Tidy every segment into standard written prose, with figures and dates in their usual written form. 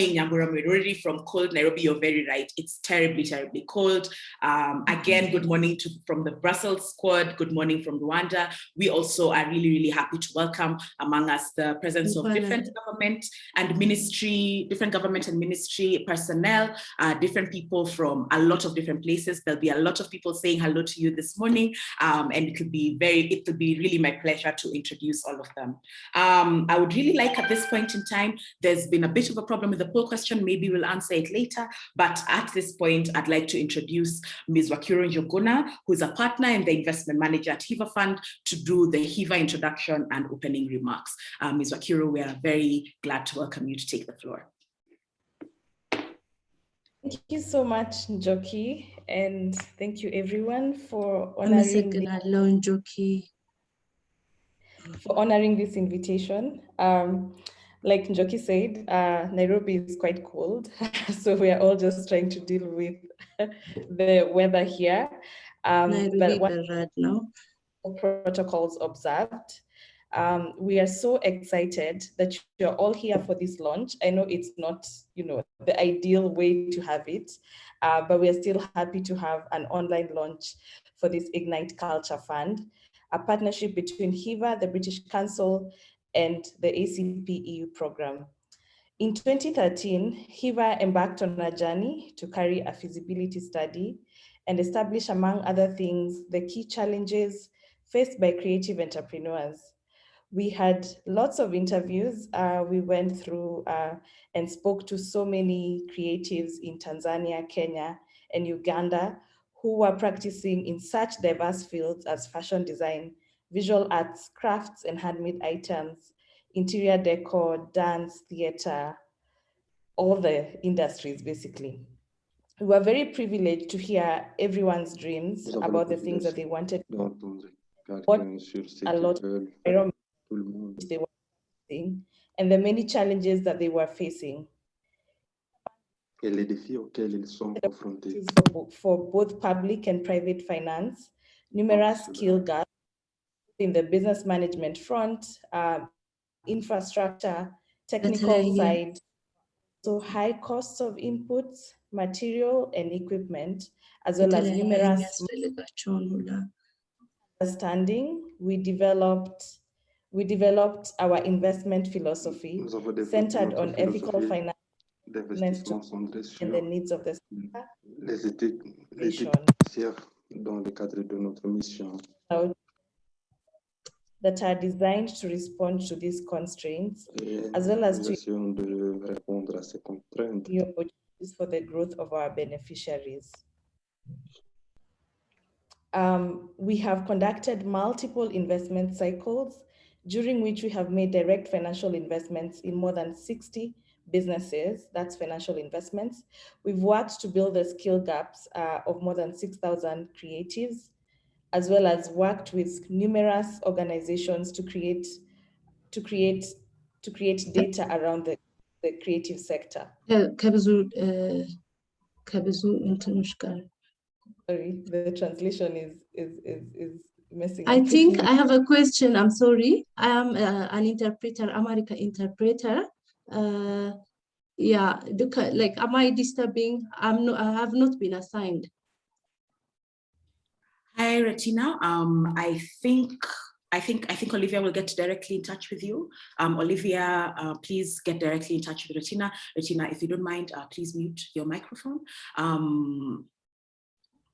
Nyambura, we're already from cold Nairobi. You're very right. It's terribly, terribly cold. Again, good morning from the Brussels squad. Good morning from Rwanda. We also are really, really happy to welcome among us the presence of different government and ministry personnel, different people from a lot of different places. There'll be a lot of people saying hello to you this morning, and it will be really my pleasure to introduce all of them. I would really like at this point in time, there's been a bit of a problem with the poll question. Maybe we'll answer it later, but at this point, I'd like to introduce Ms. Wakiro Njoguna, who's a partner and the investment manager at HIVA Fund, to do the HIVA introduction and opening remarks. Ms. Wakiro, we are very glad to welcome you to take the floor. Thank you so much, Njoki, and thank you everyone for honoring this invitation. Like Njoki said, Nairobi is quite cold, so we are all just trying to deal with the weather here. But what protocols observed. We are so excited that you're all here for this launch. I know it's not, the ideal way to have it, but we are still happy to have an online launch for this Ignite Culture Fund, a partnership between HIVA, the British Council, and the ACP EU program. In 2013, HIVA embarked on a journey to carry a feasibility study and establish, among other things, the key challenges faced by creative entrepreneurs. We had lots of interviews. We went through and spoke to so many creatives in Tanzania, Kenya, and Uganda who were practicing in such diverse fields as fashion design, visual arts, crafts and handmade items, interior decor, dance, theater, all the industries basically. We were very privileged to hear everyone's dreams about the things that they wanted. What a lot of they were facing and the many challenges that they were facing. For both public and private finance, numerous skill gaps in the business management front, infrastructure, technical side, so high costs of inputs, material and equipment, as well as numerous understanding. We developed our investment philosophy centered on ethical finance and the needs of the that are designed to respond to these constraints, as well as to new opportunities for the growth of our beneficiaries. We have conducted multiple investment cycles, during which we have made direct financial investments in more than 60 businesses. That's financial investments. We've worked to build the skill gaps of more than 6,000 creatives, as well as worked with numerous organizations to create data around the creative sector. Sorry, the translation is messing up. I think I have a question. I'm sorry. I am an interpreter, American interpreter. Yeah, like, am I disturbing? I have not been assigned. Hi, Retina. I think Olivia will get directly in touch with you. Olivia, please get directly in touch with Retina. Retina, if you don't mind, please mute your microphone.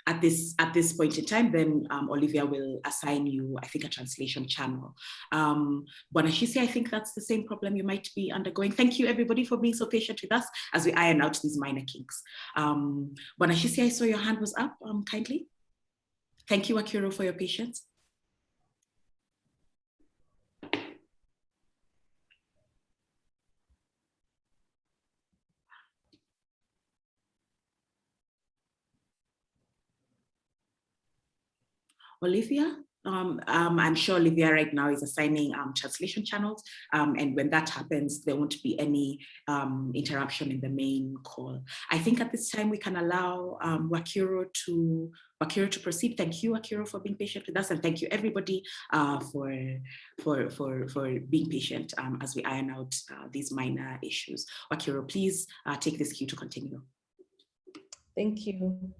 At this point in time, then Olivia will assign you, I think, a translation channel. Bonashisi, I think that's the same problem you might be undergoing. Thank you, everybody, for being so patient with us as we iron out these minor kinks. Bonashisi, I saw your hand was up, kindly. Thank you, Akiro, for your patience. Olivia, I'm sure Olivia right now is assigning translation channels. And when that happens, there won't be any interruption in the main call. I think at this time we can allow Wakiro to proceed. Thank you, Wakiro, for being patient with us, and thank you everybody for being patient as we iron out these minor issues. Wakiro, please take this cue to continue. Thank you.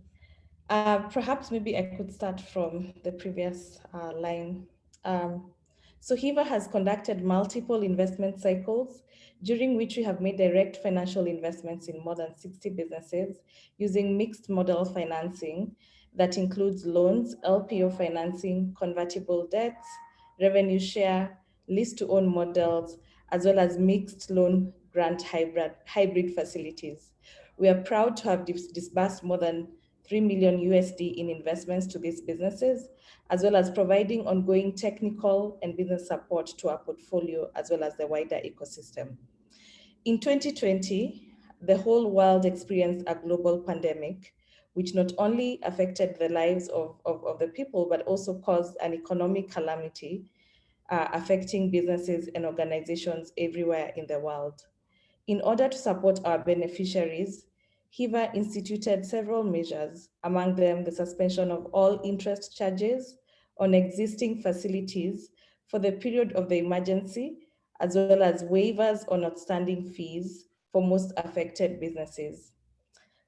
Perhaps maybe I could start from the previous line. So HIVA has conducted multiple investment cycles during which we have made direct financial investments in more than 60 businesses using mixed model financing that includes loans, LPO financing, convertible debts, revenue share, lease to own models, as well as mixed loan grant hybrid facilities. We are proud to have disbursed more than $3 million USD in investments to these businesses, as well as providing ongoing technical and business support to our portfolio, as well as the wider ecosystem. In 2020, the whole world experienced a global pandemic, which not only affected the lives of the people, but also caused an economic calamity affecting businesses and organizations everywhere in the world. In order to support our beneficiaries, HIVA instituted several measures, among them the suspension of all interest charges on existing facilities for the period of the emergency, as well as waivers on outstanding fees for most affected businesses.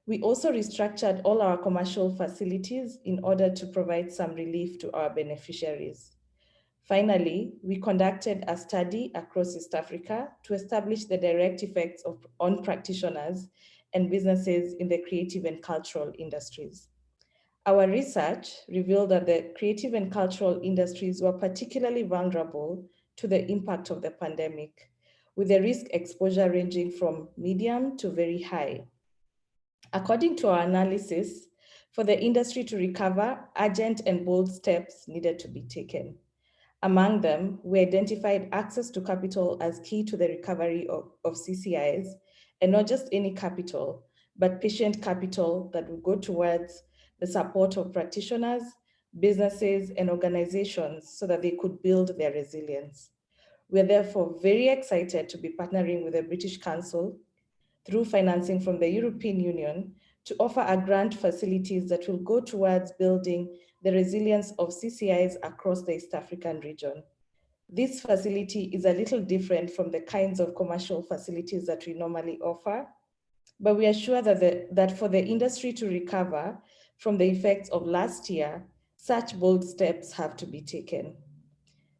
We also restructured all our commercial facilities in order to provide some relief to our beneficiaries. Finally, we conducted a study across East Africa to establish the direct effects on practitioners and businesses in the creative and cultural industries. Our research revealed that the creative and cultural industries were particularly vulnerable to the impact of the pandemic, with the risk exposure ranging from medium to very high. According to our analysis, for the industry to recover, urgent and bold steps needed to be taken. Among them, we identified access to capital as key to the recovery of CCIs, and not just any capital, but patient capital that would go towards the support of practitioners, businesses, and organizations so that they could build their resilience. We're therefore very excited to be partnering with the British Council through financing from the European Union to offer a grant facilities that will go towards building the resilience of CCIs across the East African region. This facility is a little different from the kinds of commercial facilities that we normally offer, but we are sure that for the industry to recover from the effects of last year, such bold steps have to be taken.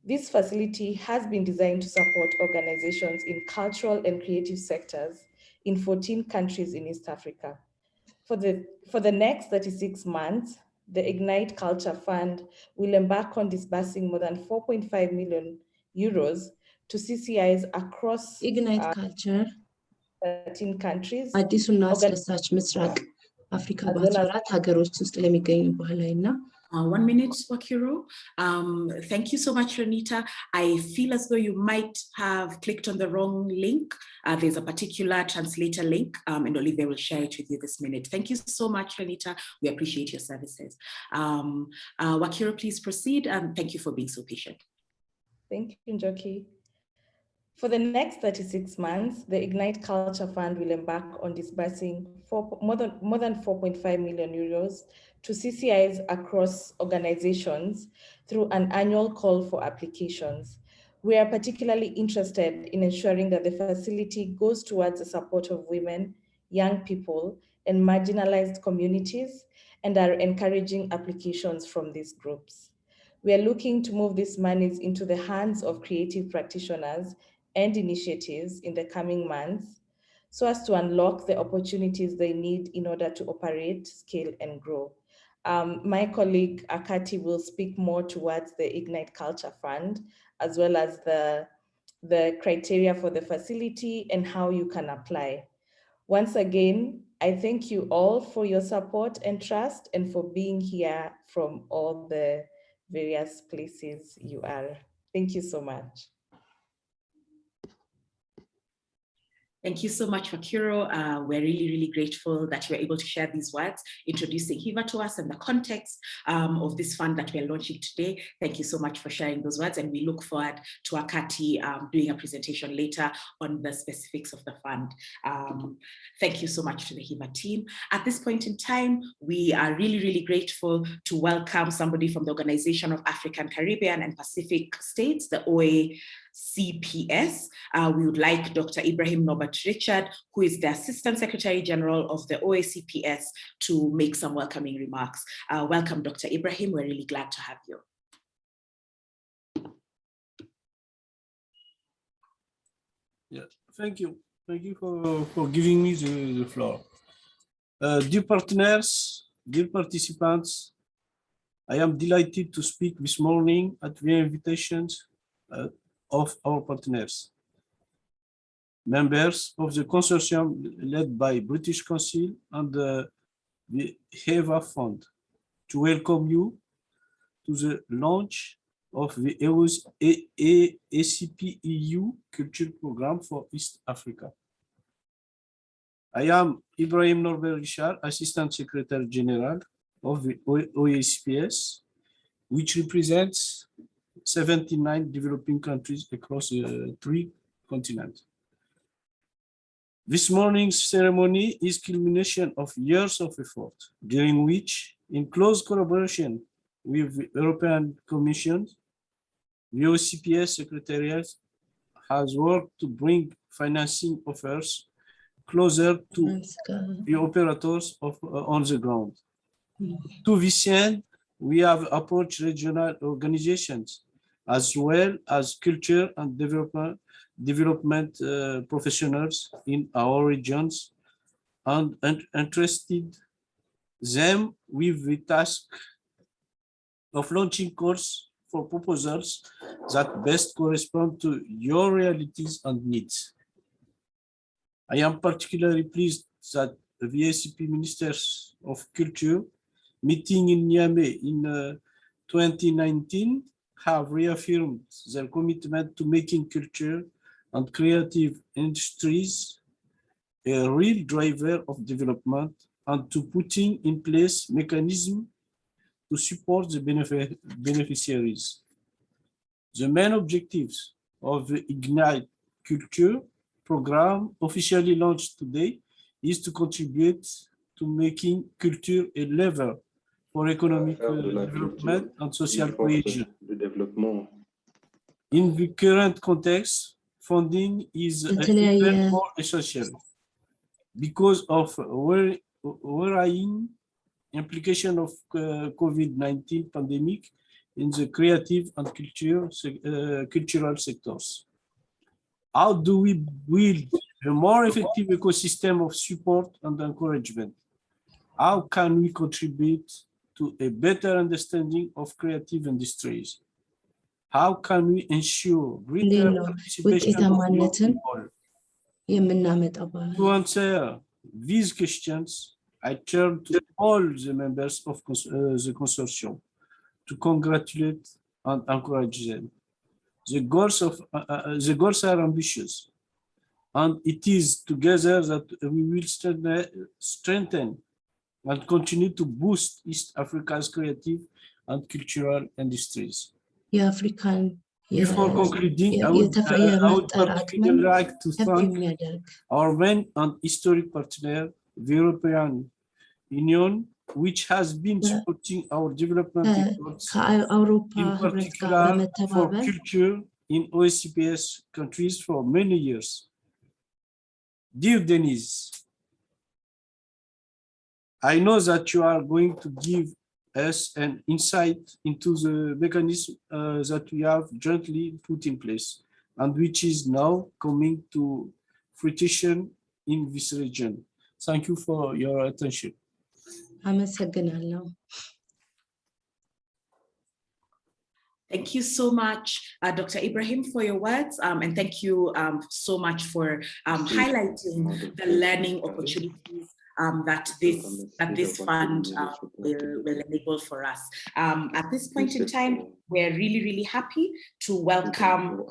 This facility has been designed to support organizations in cultural and creative sectors in 14 countries in East Africa. For the next 36 months, the Ignite Culture Fund will embark on disbursing more than 4.5 million euros to CCIs across Ignite Culture 13 countries. አዲሱና አስደሳች ምስራቅ አፍሪካ በ14 ሀገሮች ውስጥ ለሚገኙ ባህላዊና 1 minute, Wakiro. Thank you so much, Renita. I feel as though you might have clicked on the wrong link. There's a particular translator link, and Olivia will share it with you this minute. Thank you so much, Renita. We appreciate your services. Wakiro, please proceed, and thank you for being so patient. Thank you, Njoki. For the next 36 months, the Ignite Culture Fund will embark on disbursing more than 4.5 million euros to CCIs across organizations through an annual call for applications. We are particularly interested in ensuring that the facility goes towards the support of women, young people, and marginalized communities, and are encouraging applications from these groups. We are looking to move these monies into the hands of creative practitioners and initiatives in the coming months so as to unlock the opportunities they need in order to operate, scale, and grow. My colleague Akati will speak more towards the Ignite Culture Fund, as well as the criteria for the facility and how you can apply. Once again, I thank you all for your support and trust and for being here from all the various places you are. Thank you so much. Thank you so much, Fakiro. We're really, really grateful that you were able to share these words, introducing Hiva to us and the context of this fund that we're launching today. Thank you so much for sharing those words, and we look forward to Akati doing a presentation later on the specifics of the fund. Thank you so much to the Hiva team. At this point in time, we are really, really grateful to welcome somebody from the Organization of African, Caribbean, and Pacific States, the OACPS. We would like Dr. Ibrahim Norbert Richard, who is the Assistant Secretary General of the OACPS, to make some welcoming remarks. Welcome, Dr. Ibrahim. We're really glad to have you. Yeah, thank you. Thank you for giving me the floor. Dear partners, dear participants, I am delighted to speak this morning at the invitations of our partners, members of the consortium led by British Council and the HEVA Fund, to welcome you to the launch of the ACP EU Culture Program for East Africa. I am Ibrahim Norbert Richard, Assistant Secretary General of the OACPS, which represents 79 developing countries across 3 continents. This morning's ceremony is culmination of years of effort, during which, in close collaboration with the European Commission, the OACPS Secretariat has worked to bring financing offers closer to the operators on the ground. To this end, we have approached regional organizations as well as culture and development professionals in our regions and entrusted them with the task of launching calls for proposals that best correspond to your realities and needs. I am particularly pleased that the ACP Ministers of Culture meeting in Niamey in 2019 have reaffirmed their commitment to making culture and creative industries a real driver of development and to putting in place mechanisms to support the beneficiaries. The main objectives of the Ignite Culture program, officially launched today, is to contribute to making culture a lever for economic development and social cohesion. In the current context, funding is even more essential because of varying implication of COVID-19 pandemic in the creative and cultural sectors. How do we build a more effective ecosystem of support and encouragement? How can we contribute to a better understanding of creative industries? How can we ensure greater participation of young people? To answer these questions, I turn to all the members of the consortium to congratulate and encourage them. The goals are ambitious, and it is together that we will strengthen and continue to boost East Africa's creative and cultural industries. Before concluding, I would particularly like to thank our main and historic partner, the European Union, which has been supporting our development efforts, in particular for culture in OACPS countries for many years. Dear Denise, I know that you are going to give us an insight into the mechanism that we have jointly put in place and which is now coming to fruition in this region. Thank you for your attention. Thank you so much, Dr. Ibrahim, for your words, and thank you so much for highlighting the learning opportunities that this fund will enable for us. At this point in time, we're really, really happy to welcome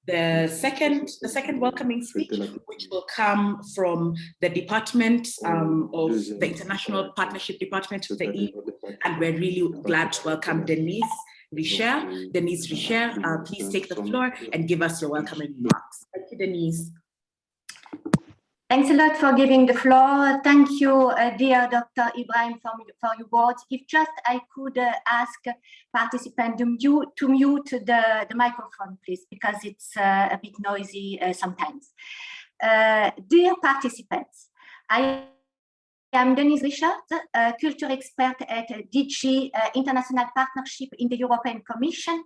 The second welcoming speech, which will come from the department of the International Partnership Department of the EU, and we're really glad to welcome Denise Richer. Denise Richer, please take the floor and give us your welcoming remarks. Thank you, Denise. Thanks a lot for giving the floor. Thank you, dear Dr. Ibrahim, for your words. If just I could ask participants to mute the microphone, please, because it's a bit noisy sometimes. Dear participants, I am Denise Richard, a culture expert at DG International Partnership in the European Commission,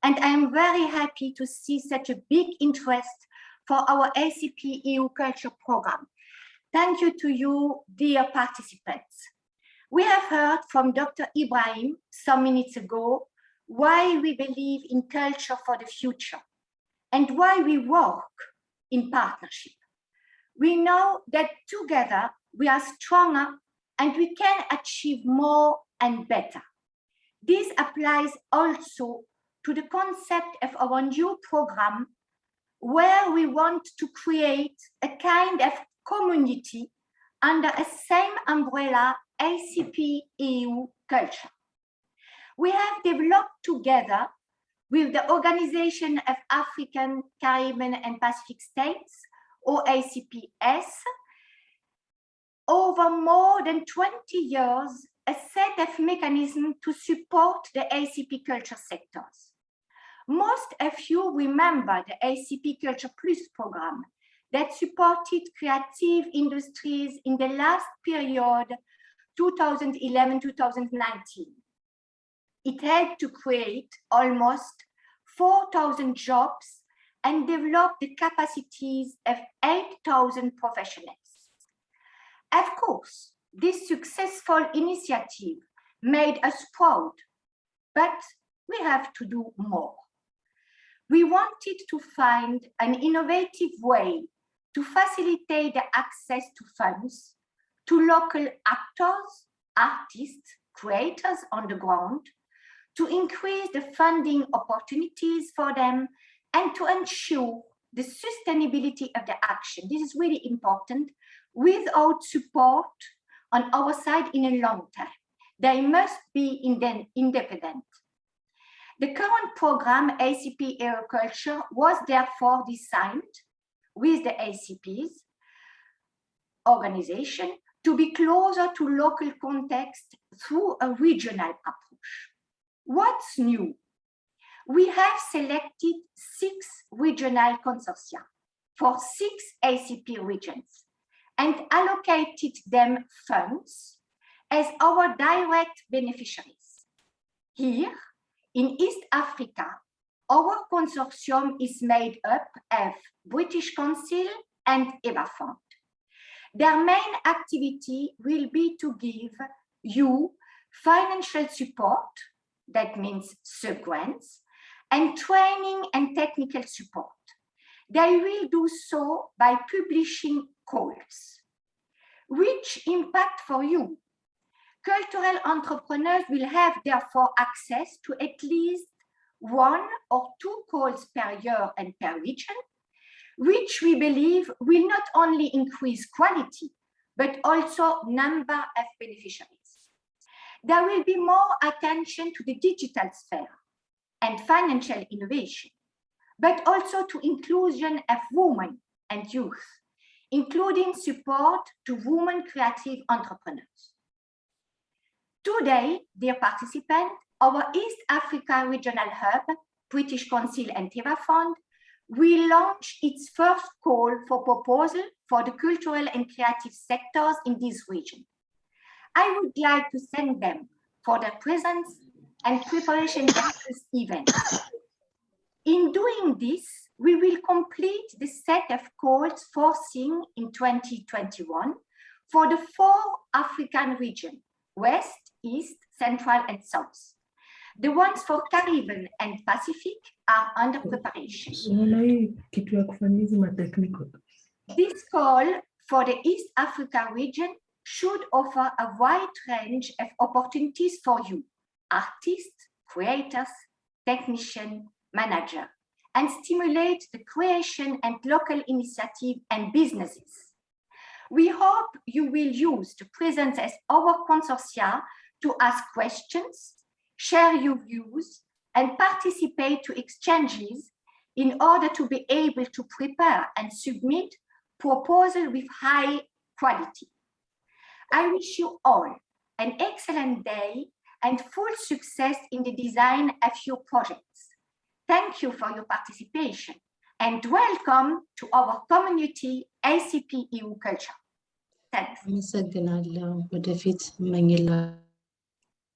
and I am very happy to see such a big interest for our ACP EU Culture Program. Thank you to you, dear participants. We have heard from Dr. Ibrahim some minutes ago why we believe in culture for the future and why we work in partnership. We know that together we are stronger and we can achieve more and better. This applies also to the concept of our new program, where we want to create a kind of community under a same umbrella ACP EU culture. We have developed together with the Organization of African, Caribbean and Pacific States, or ACPS, over more than 20 years, a set of mechanisms to support the ACP culture sectors. Most of you remember the ACP Culture Plus program that supported creative industries in the last period, 2011-2019. It helped to create almost 4,000 jobs and develop the capacities of 8,000 professionals. Of course, this successful initiative made us proud, but we have to do more. We wanted to find an innovative way to facilitate the access to funds to local actors, artists, creators on the ground, to increase the funding opportunities for them, and to ensure the sustainability of the action. This is really important. Without support on our side in a long time, they must be independent. The current program, ACP Agriculture, was therefore designed with the ACP's organization to be closer to local context through a regional approach. What's new? We have selected 6 regional consortia for 6 ACP regions and allocated them funds as our direct beneficiaries. Here, in East Africa, our consortium is made up of British Council and EVA Fund. Their main activity will be to give you financial support, that means sub-grants, and training and technical support. They will do so by publishing calls. Which impact for you? Cultural entrepreneurs will have therefore access to at least 1 or 2 calls per year and per region, which we believe will not only increase quality, but also number of beneficiaries. There will be more attention to the digital sphere and financial innovation, but also to inclusion of women and youth, including support to women creative entrepreneurs. Today, dear participants, our East Africa Regional Hub, British Council and TEVA Fund, will launch its first call for proposal for the cultural and creative sectors in this region. I would like to thank them for their presence and preparation of this event. In doing this, we will complete the set of calls foreseen in 2021 for the 4 African regions, West, East, Central, and South. The ones for Caribbean and Pacific are under preparation. This call for the East Africa region should offer a wide range of opportunities for you, artists, creators, technicians, managers, and stimulate the creation and local initiative and businesses. We hope you will use the presence as our consortia to ask questions, share your views, and participate to exchanges in order to be able to prepare and submit proposals with high quality. I wish you all an excellent day and full success in the design of your projects. Thank you for your participation and welcome to our community ACP EU culture. Thanks.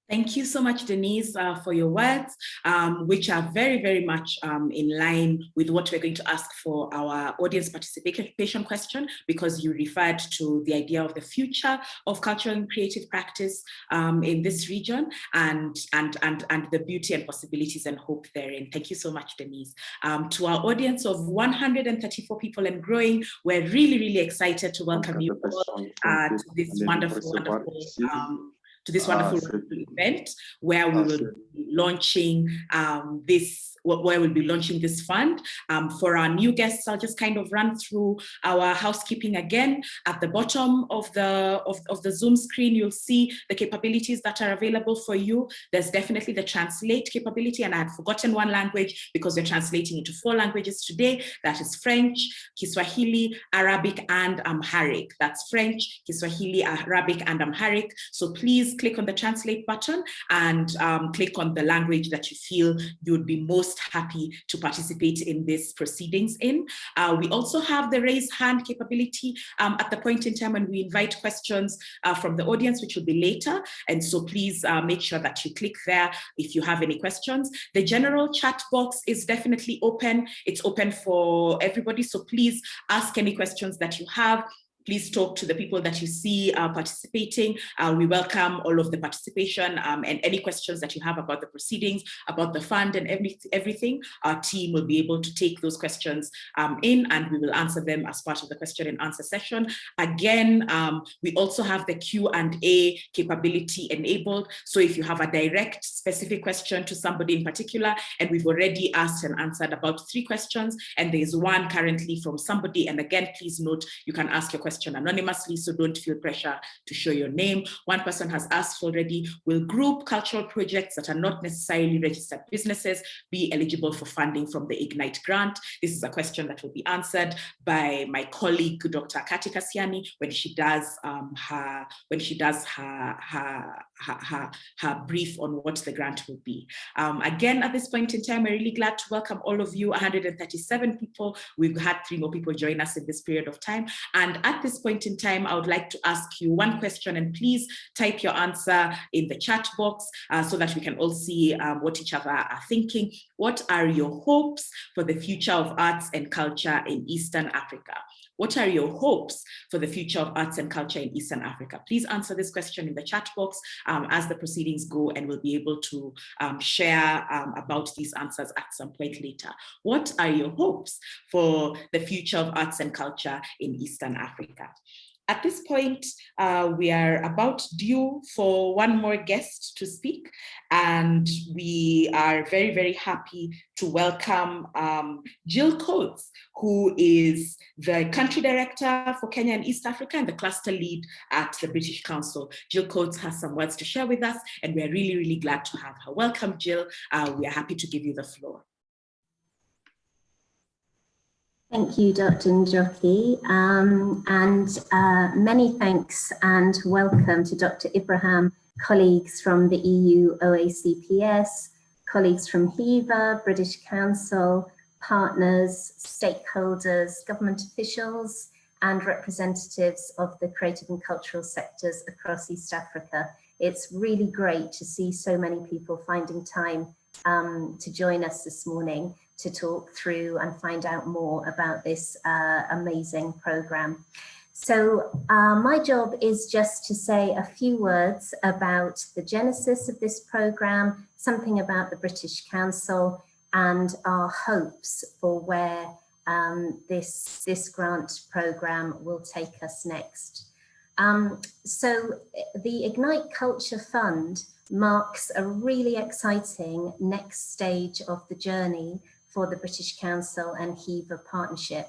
Thank you so much, Denise, for your words, which are very, very much in line with what we're going to ask for our audience participation question, because you referred to the idea of the future of cultural and creative practice in this region and the beauty and possibilities and hope therein. Thank you so much, Denise. To our audience of 134 people and growing, we're really, really excited to welcome you all to this wonderful event where we will be launching this fund. For our new guests, I'll just kind of run through our housekeeping again. At the bottom of the Zoom screen, you'll see the capabilities that are available for you. There's definitely the translate capability, and I had forgotten one language because we're translating into 4 languages today. That is French, Kiswahili, Arabic, and Amharic. That's French, Kiswahili, Arabic, and Amharic. So please click on the translate button and click on the language that you feel you would be most happy to participate in this proceedings in. We also have the raise hand capability at the point in time when we invite questions from the audience, which will be later. And so please make sure that you click there if you have any questions. The general chat box is definitely open. It's open for everybody. So please ask any questions that you have. Please talk to the people that you see participating. We welcome all of the participation and any questions that you have about the proceedings, about the fund and everything. Our team will be able to take those questions in, and we will answer them as part of the question and answer session. Again, we also have the Q&A capability enabled. So if you have a direct specific question to somebody in particular, and we've already asked and answered about 3 questions, and there's one currently from somebody, and again, please note, you can ask your question anonymously, so don't feel pressure to show your name. One person has asked already, will group cultural projects that are not necessarily registered businesses be eligible for funding from the Ignite grant? This is a question that will be answered by my colleague, Dr. Kati Kasiani, when she does her brief on what the grant will be. Again, at this point in time, we're really glad to welcome all of you, 137 people. We've had 3 more people join us in this period of time. And at this point in time, I would like to ask you one question, and please type your answer in the chat box so that we can all see what each other are thinking. What are your hopes for the future of arts and culture in Eastern Africa? What are your hopes for the future of arts and culture in Eastern Africa? Please answer this question in the chat box as the proceedings go, and we'll be able to share about these answers at some point later. What are your hopes for the future of arts and culture in Eastern Africa? At this point, we are about due for one more guest to speak, and we are very, very happy to welcome Jill Coates, who is the country director for Kenya and East Africa and the cluster lead at the British Council. Jill Coates has some words to share with us, and we are really, really glad to have her. Welcome, Jill. We are happy to give you the floor. Thank you, Dr. Njoki, and many thanks and welcome to Dr. Ibrahim, colleagues from the EU OACPS, colleagues from HIVA, British Council, partners, stakeholders, government officials, and representatives of the creative and cultural sectors across East Africa. It's really great to see so many people finding time to join us this morning to talk through and find out more about this amazing program. So my job is just to say a few words about the genesis of this program, something about the British Council, and our hopes for where this grant program will take us next. So the Ignite Culture Fund marks a really exciting next stage of the journey for the British Council and HIVA partnership.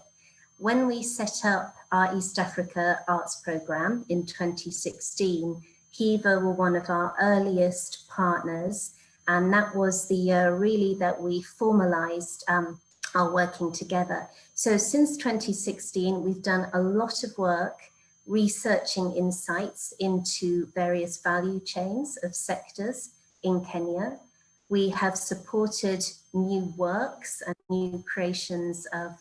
When we set up our East Africa Arts Programme in 2016, HIVA were one of our earliest partners, and that was the year really that we formalized our working together. So since 2016, we've done a lot of work researching insights into various value chains of sectors in Kenya. We have supported new works and new creations of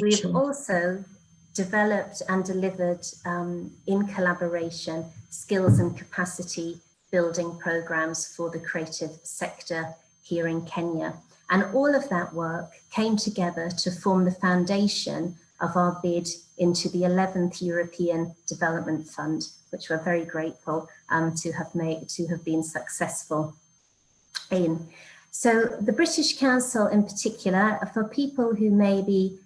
we've also developed and delivered in collaboration skills and capacity building programs for the creative sector here in Kenya. And all of that work came together to form the foundation of our bid into the 11th European Development Fund, which we're very grateful to have been successful in. So the British Council in particular, for people who maybe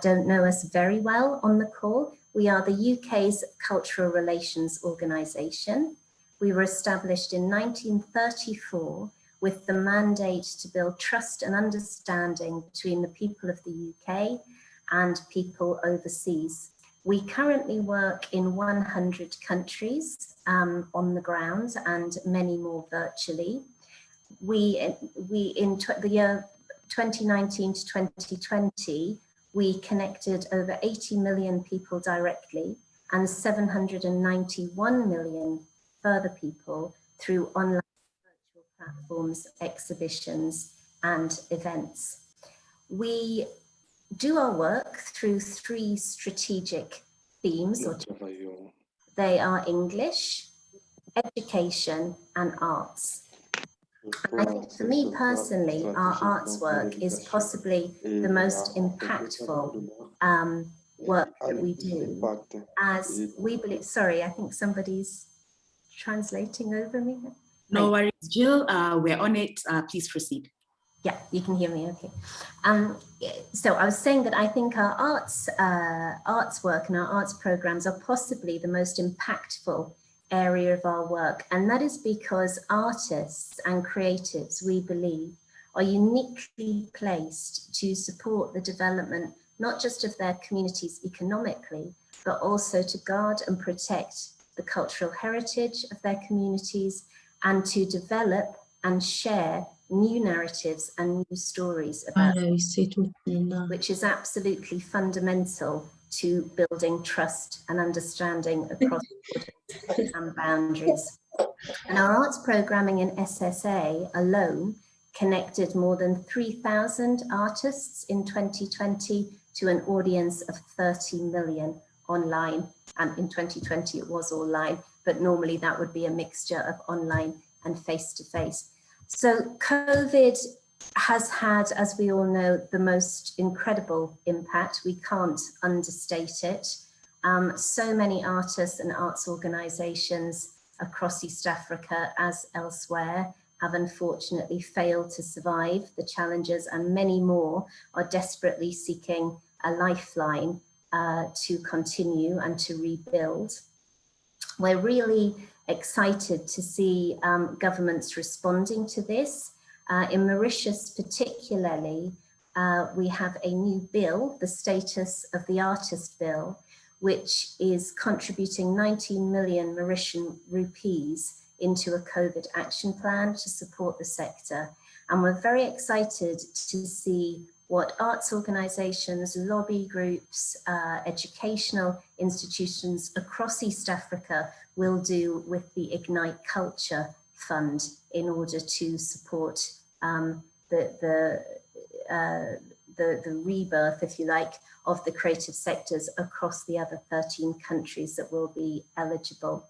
don't know us very well on the call, we are the UK's cultural relations organisation. We were established in 1934 with the mandate to build trust and understanding between the people of the UK and people overseas. We currently work in 100 countries on the ground and many more virtually. We in the year 2019 to 2020, we connected over 80 million people directly and 791 million further people through online virtual platforms, exhibitions, and events. We do our work through 3 strategic themes. They are English, education, and arts. And I think for me personally, our arts work is possibly the most impactful work that we do, as we believe. Sorry, I think somebody's translating over me. No worries, Jill, we're on it. Please proceed. Yeah, you can hear me, okay. So I was saying that I think our arts work and our arts programs are possibly the most impactful area of our work. And that is because artists and creatives, we believe, are uniquely placed to support the development, not just of their communities economically, but also to guard and protect the cultural heritage of their communities and to develop and share new narratives and new stories about them, which is absolutely fundamental to building trust and understanding across borders and boundaries. And our arts programming in SSA alone connected more than 3,000 artists in 2020 to an audience of 30 million online. And in 2020 it was all live, but normally that would be a mixture of online and face-to-face. So COVID has had, as we all know, the most incredible impact. We can't understate it. So many artists and arts organisations across East Africa, as elsewhere, have unfortunately failed to survive the challenges, and many more are desperately seeking a lifeline to continue and to rebuild. We're really excited to see governments responding to this. In Mauritius particularly, we have a new bill, the Status of the Artist Bill, which is contributing 19 million Mauritian rupees into a COVID action plan to support the sector. And we're very excited to see what arts organisations, lobby groups, educational institutions across East Africa will do with the Ignite Culture Fund in order to support the rebirth, if you like, of the creative sectors across the other 13 countries that will be eligible.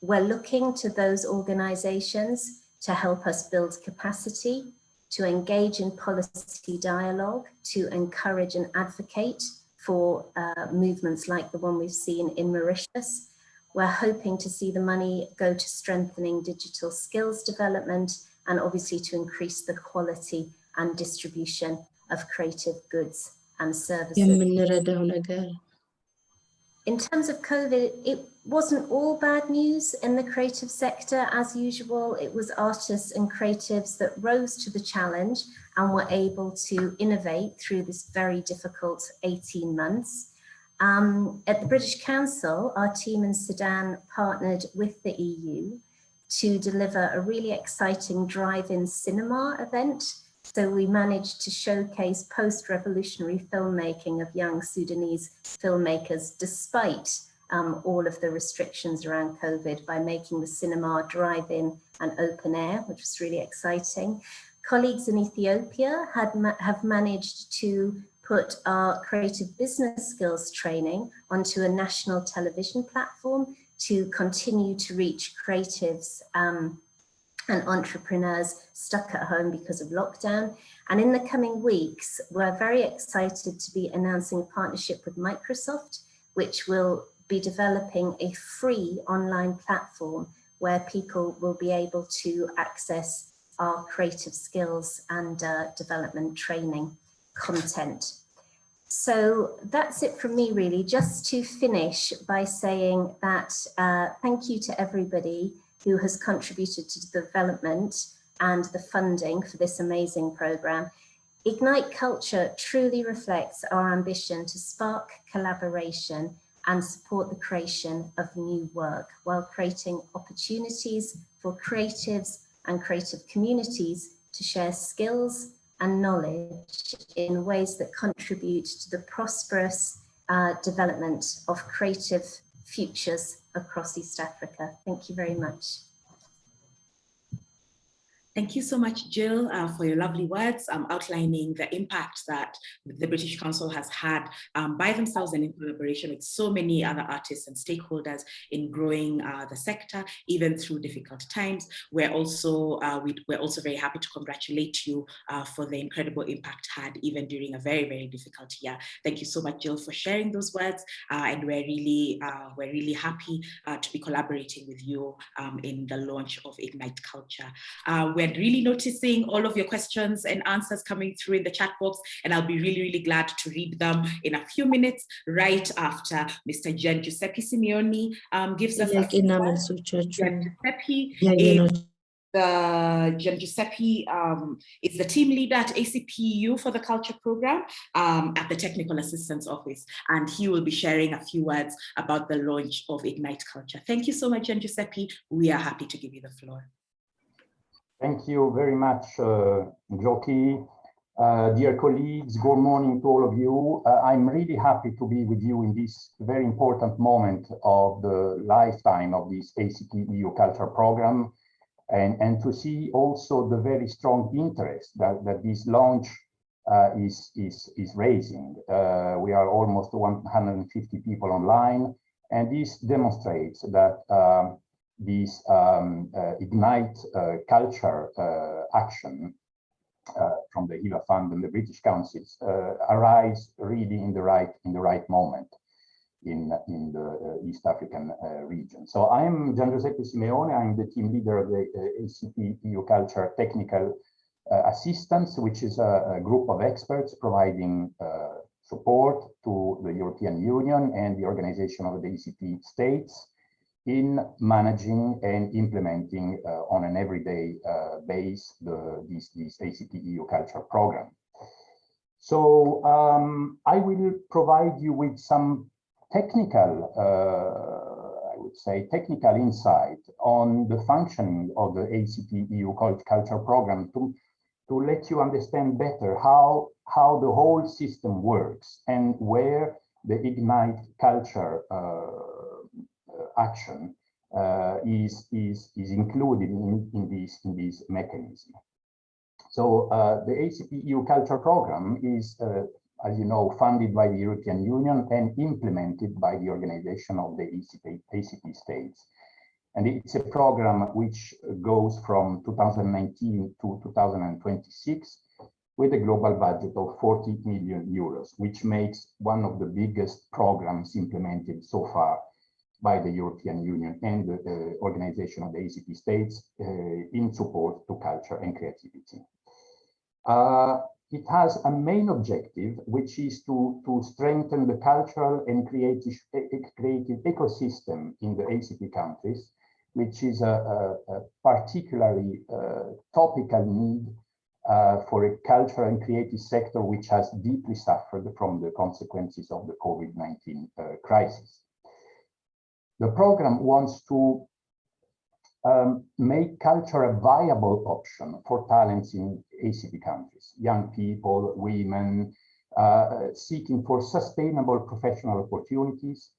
We're looking to those organisations to help us build capacity, to engage in policy dialogue, to encourage and advocate for movements like the one we've seen in Mauritius. We're hoping to see the money go to strengthening digital skills development and obviously to increase the quality and distribution of creative goods and services. In terms of COVID, wasn't all bad news in the creative sector. As usual, it was artists and creatives that rose to the challenge and were able to innovate through this very difficult 18 months. At the British Council, our team in Sudan partnered with the EU to deliver a really exciting drive-in cinema event. So we managed to showcase post-revolutionary filmmaking of young Sudanese filmmakers, despite all of the restrictions around COVID, by making the cinema drive-in and open air, which was really exciting. Colleagues in Ethiopia have managed to put our creative business skills training onto a national television platform to continue to reach creatives and entrepreneurs stuck at home because of lockdown. And in the coming weeks, we're very excited to be announcing a partnership with Microsoft, which will be developing a free online platform where people will be able to access our creative skills and development training content. So that's it from me, really. Just to finish by saying that thank you to everybody who has contributed to the development and the funding for this amazing program. Ignite Culture truly reflects our ambition to spark collaboration and support the creation of new work while creating opportunities for creatives and creative communities to share skills and knowledge in ways that contribute to the prosperous development of creative futures across East Africa. Thank you very much. Thank you so much, Jill, for your lovely words outlining the impact that the British Council has had by themselves and in collaboration with so many other artists and stakeholders in growing the sector, even through difficult times. We're also very happy to congratulate you for the incredible impact had even during a very, very difficult year. Thank you so much, Jill, for sharing those words. And we're really happy to be collaborating with you in the launch of Ignite Culture. We're really noticing all of your questions and answers coming through in the chat box, and I'll be really, really glad to read them in a few minutes, right after Mr. Gian Giuseppe Simeoni gives us a few words. Gian Giuseppe is the team leader at ACPU for the Culture Program at the Technical Assistance Office, and he will be sharing a few words about the launch of Ignite Culture. Thank you so much, Gian Giuseppe. We are happy to give you the floor. Thank you very much, Joki. Dear colleagues, good morning to all of you. I'm really happy to be with you in this very important moment of the lifetime of this ACP EU Culture Program, and to see also the very strong interest that this launch is raising. We are almost 150 people online, and this demonstrates that this Ignite Culture action from the HIVA Fund and the British Councils arise really in the right moment in the East African region. So I'm Gian Giuseppe Simeoni. I'm the team leader of the ACP EU Culture Technical Assistance, which is a group of experts providing support to the European Union and the organization of the ACP states in managing and implementing on an everyday base this ACP EU Culture Program. So I will provide you with some technical, I would say, technical insight on the functioning of the ACP EU Culture Program to let you understand better how the whole system works and where the Ignite Culture action is included in this mechanism. So the ACP EU Culture Program is, as you know, funded by the European Union and implemented by the organization of the ACP states. And it's a program which goes from 2019 to 2026 with a global budget of 40 million euros, which makes one of the biggest programs implemented so far by the European Union and the organization of the ACP states in support to culture and creativity. it has a main objective, which is to strengthen the cultural and creative ecosystem in the ACP countries, which is a particularly topical need for a cultural and creative sector which has deeply suffered from the consequences of the COVID-19 crisis. The program wants to make culture a viable option for talents in ACP countries, young people, women, seeking for sustainable professional opportunities,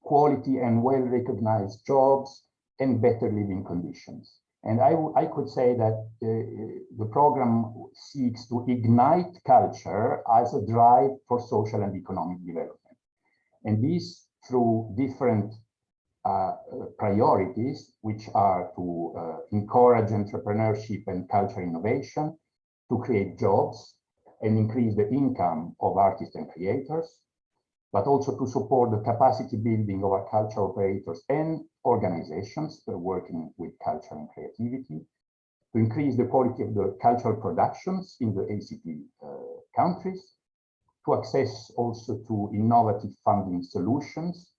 quality and well-recognized jobs, and better living conditions. And I could say that the program seeks to ignite culture as a drive for social and economic development. And this through different priorities, which are to encourage entrepreneurship and cultural innovation, to create jobs and increase the income of artists and creators, but also to support the capacity building of our cultural operators and organizations working with culture and creativity, to increase the quality of the cultural productions in the ACP countries, to access also to innovative funding solutions,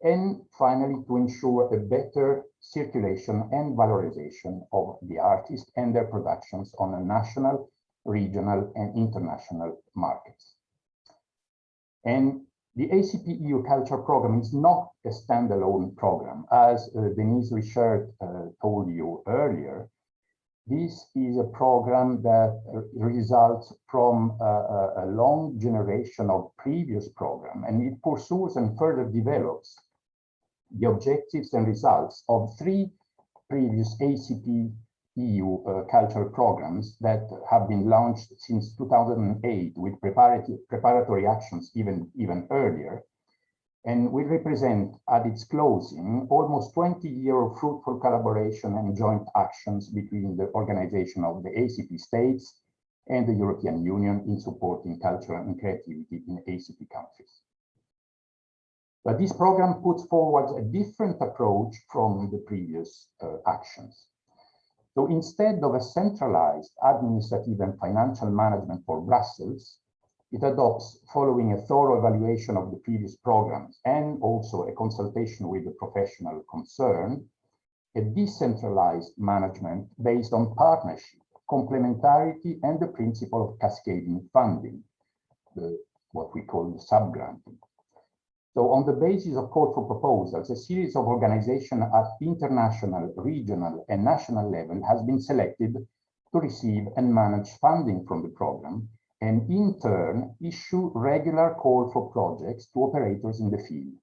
and finally to ensure a better circulation and valorization of the artists and their productions on a national, regional, and international markets. And the ACP EU Culture Program is not a standalone program. As Denise Richard told you earlier, this is a program that results from a long generation of previous program, and it pursues and further develops the objectives and results of 3 previous ACP EU cultural programs that have been launched since 2008 with preparatory actions even earlier, and will represent at its closing almost 20 years of fruitful collaboration and joint actions between the organization of the ACP states and the European Union in supporting culture and creativity in ACP countries. But this program puts forward a different approach from the previous actions. So instead of a centralized administrative and financial management for Brussels, it adopts, following a thorough evaluation of the previous programs and also a consultation with the professional concerned, a decentralized management based on partnership, complementarity, and the principle of cascading funding, what we call the subgranting. So on the basis of call for proposals, a series of organizations at international, regional, and national level has been selected to receive and manage funding from the program, and in turn issue regular call for projects to operators in the field,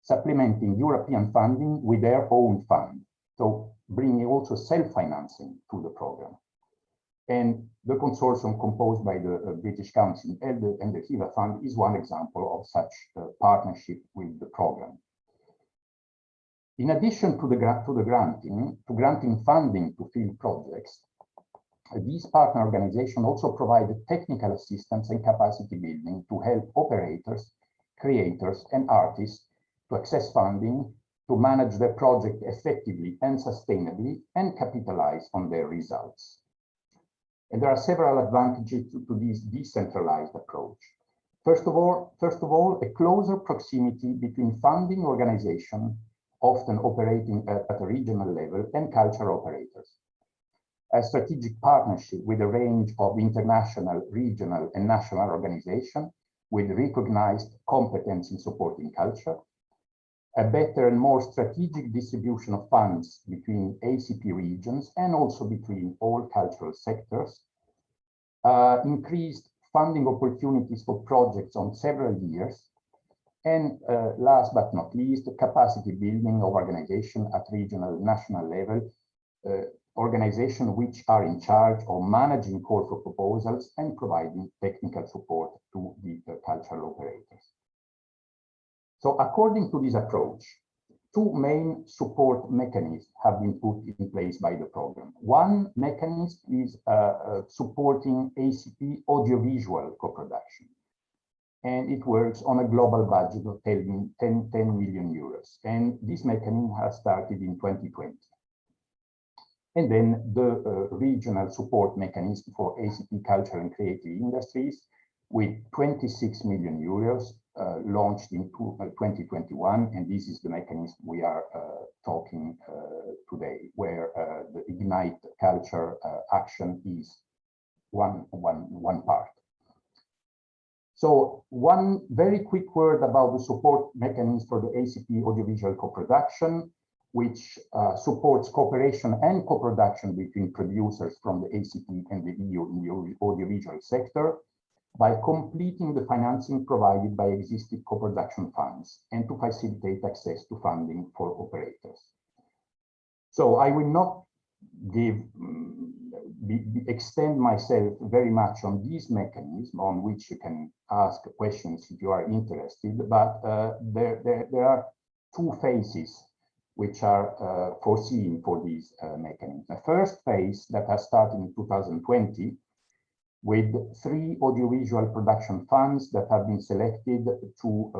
supplementing European funding with their own fund, so bringing also self-financing to the program. And the consortium composed by the British Council and the HIVA Fund is one example of such partnership with the program. In addition to granting funding to field projects, these partner organizations also provided technical assistance and capacity building to help operators, creators, and artists to access funding, to manage their project effectively and sustainably, and capitalize on their results. And there are several advantages to this decentralized approach. First of all, a closer proximity between funding organizations, often operating at a regional level, and culture operators. A strategic partnership with a range of international, regional, and national organizations with recognized competence in supporting culture. A better and more strategic distribution of funds between ACP regions and also between all cultural sectors, increased funding opportunities for projects on several years, and last but not least, capacity building of organizations at regional, national level, organizations which are in charge of managing call for proposals and providing technical support to the cultural operators. So according to this approach, 2 main support mechanisms have been put in place by the program. One mechanism is supporting ACP audiovisual co-production, and it works on a global budget of 10 million euros. And this mechanism has started in 2020. And then the regional support mechanism for ACP culture and creative industries with 26 million euros launched in 2021. And this is the mechanism we are talking today, where the Ignite Culture action is one part. So one very quick word about the support mechanism for the ACP audiovisual co-production, which supports cooperation and co-production between producers from the ACP and the EU in the audiovisual sector by completing the financing provided by existing co-production funds and to facilitate access to funding for operators. So I will not extend myself very much on this mechanism, on which you can ask questions if you are interested, but there are two phases which are foreseen for this mechanism. The first phase that has started in 2020 with 3 audiovisual production funds that have been selected to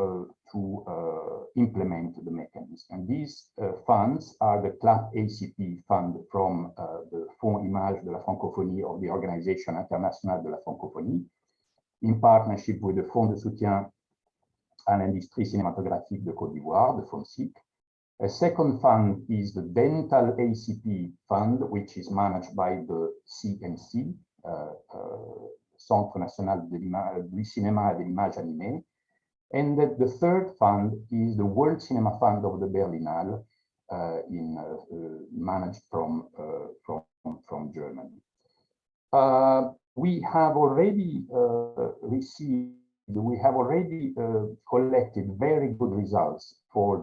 implement the mechanism. And these funds are the CLAP ACP fund from the Fonds Image de la Francophonie of the Organisation Internationale de la Francophonie, in partnership with the Fonds de soutien à l'industrie cinématographique de Côte d'Ivoire, the FONSIC. A second fund is the Dental ACP fund, which is managed by the CNC, Centre National du Cinéma et de l'Image Animée. And the third fund is the World Cinema Fund of the Berlinale, managed from Germany. We have already collected very good results for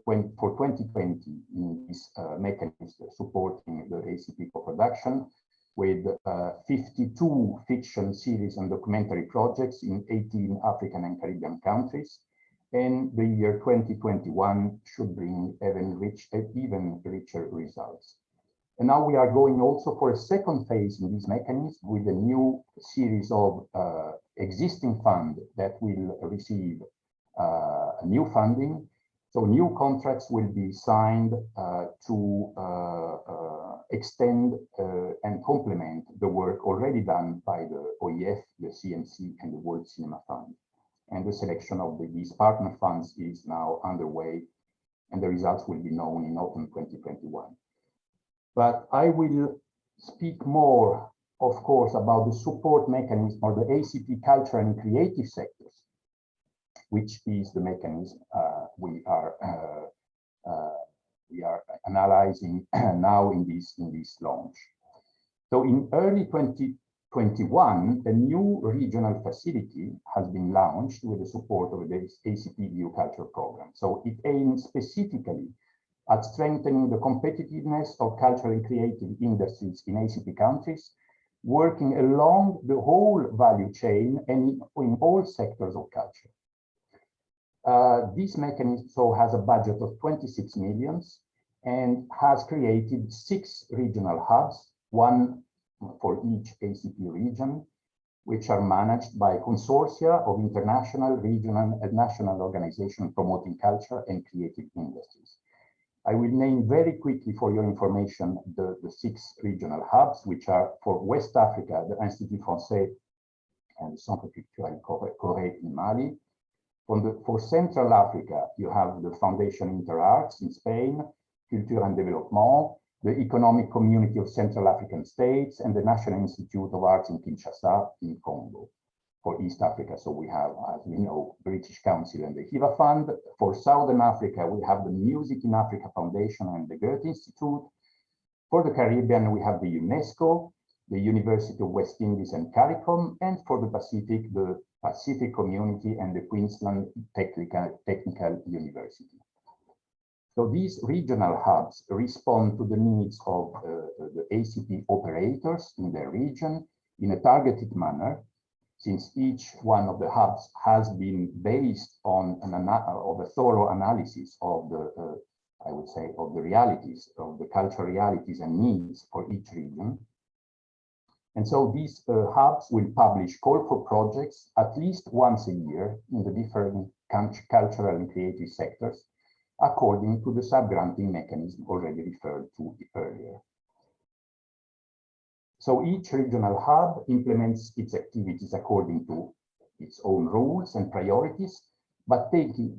2020 in this mechanism supporting the ACP co-production, with 52 fiction series and documentary projects in 18 African and Caribbean countries. And the year 2021 should bring even richer results. And now we are going also for a second phase in this mechanism with a new series of existing funds that will receive new funding. So new contracts will be signed to extend and complement the work already done by the OIF, the CNC, and the World Cinema Fund. And the selection of these partner funds is now underway, and the results will be known in autumn 2021. But I will speak more, of course, about the support mechanism for the ACP culture and creative sectors, which is the mechanism we are analyzing now in this launch. So in early 2021, a new regional facility has been launched with the support of the ACP EU Culture Program. So it aims specifically at strengthening the competitiveness of cultural and creative industries in ACP countries, working along the whole value chain and in all sectors of culture. This mechanism has a budget of 26 million and has created 6 regional hubs, one for each ACP region, which are managed by consortia of international, regional, and national organizations promoting culture and creative industries. I will name very quickly for your information the 6 regional hubs, which are for West Africa, the Institut Français and the Centre Culturel Corée in Mali. For Central Africa, you have the Foundation InterArts in Spain, Culture and Development, the Economic Community of Central African States, and the National Institute of Arts in Kinshasa in Congo. For East Africa, so we have, as we know, British Council and the HIVA Fund. For Southern Africa, we have the Music in Africa Foundation and the Goethe Institute. For the Caribbean, we have the UNESCO, the University of West Indies and CARICOM, and for the Pacific Community and the Queensland Technical University. So these regional hubs respond to the needs of the ACP operators in their region in a targeted manner, since each one of the hubs has been based on a thorough analysis of the, I would say, of the realities, of the cultural realities and needs for each region. And so these hubs will publish call for projects at least once a year in the different cultural and creative sectors, according to the sub-granting mechanism already referred to earlier. So each regional hub implements its activities according to its own rules and priorities, but taking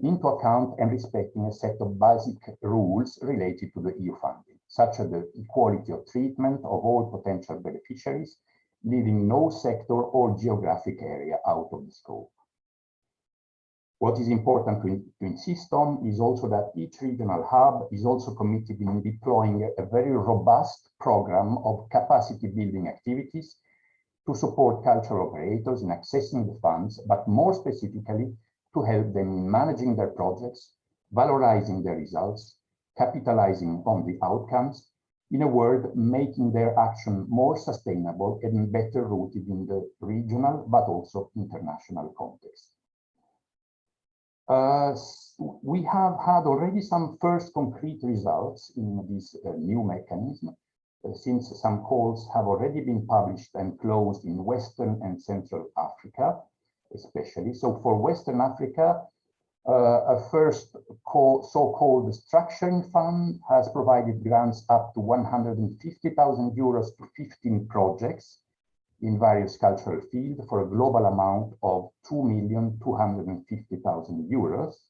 into account and respecting a set of basic rules related to the EU funding, such as the equality of treatment of all potential beneficiaries, leaving no sector or geographic area out of the scope. What is important to insist on is also that each regional hub is also committed in deploying a very robust program of capacity building activities to support cultural operators in accessing the funds, but more specifically, to help them in managing their projects, valorizing their results, capitalizing on the outcomes, in a word, making their action more sustainable and better rooted in the regional, but also international context. We have had already some first concrete results in this new mechanism, since some calls have already been published and closed in Western and Central Africa, especially. So for Western Africa, a first so-called structuring fund has provided grants up to 150,000 euros to 15 projects in various cultural fields for a global amount of 2,250,000 euros.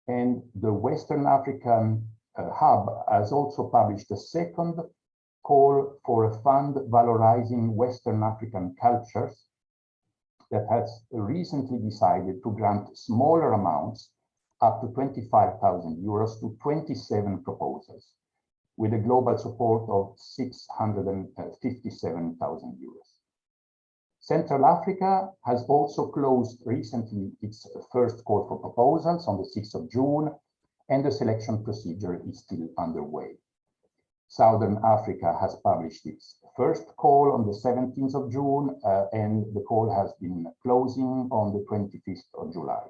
And the Western African Hub has also published a second call for a fund valorizing Western African cultures that has recently decided to grant smaller amounts up to 25,000 euros to 27 proposals, with a global support of 657,000 euros. Central Africa has also closed recently its first call for proposals on the 6th of June, and the selection procedure is still underway. Southern Africa has published its first call on the 17th of June, and the call has been closing on the 25th of July.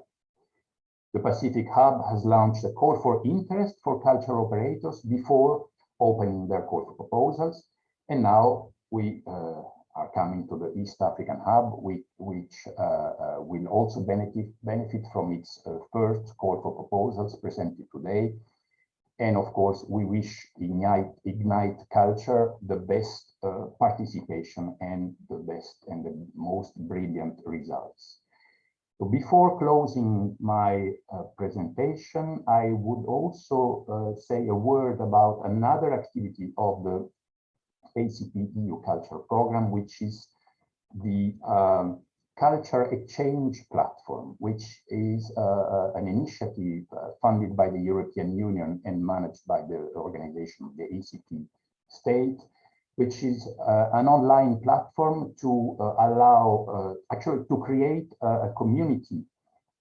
The Pacific Hub has launched a call for interest for cultural operators before opening their call for proposals, and now we are coming to the East African Hub, which will also benefit from its first call for proposals presented today. And of course, we wish Ignite Culture the best participation and the best and the most brilliant results. So before closing my presentation, I would also say a word about another activity of the ACP EU Culture Program, which is the Culture Exchange Platform, which is an initiative funded by the European Union and managed by the organization of the ACP state, which is an online platform to allow, actually to create a community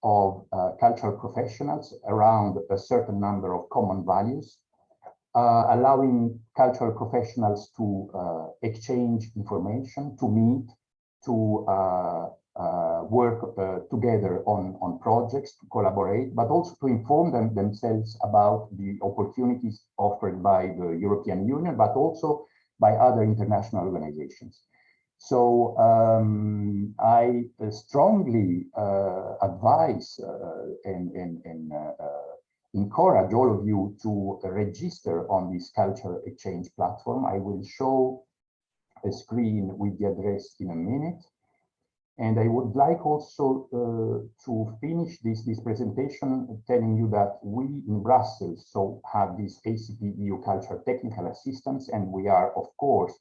of cultural professionals around a certain number of common values, allowing cultural professionals to exchange information, to meet, to work together on projects, to collaborate, but also to inform themselves about the opportunities offered by the European Union, but also by other international organizations. So I strongly advise and encourage all of you to register on this culture exchange platform. I will show a screen with the address in a minute. And I would like also to finish this presentation telling you that we in Brussels have this ACP EU Culture Technical Assistance, and we are, of course,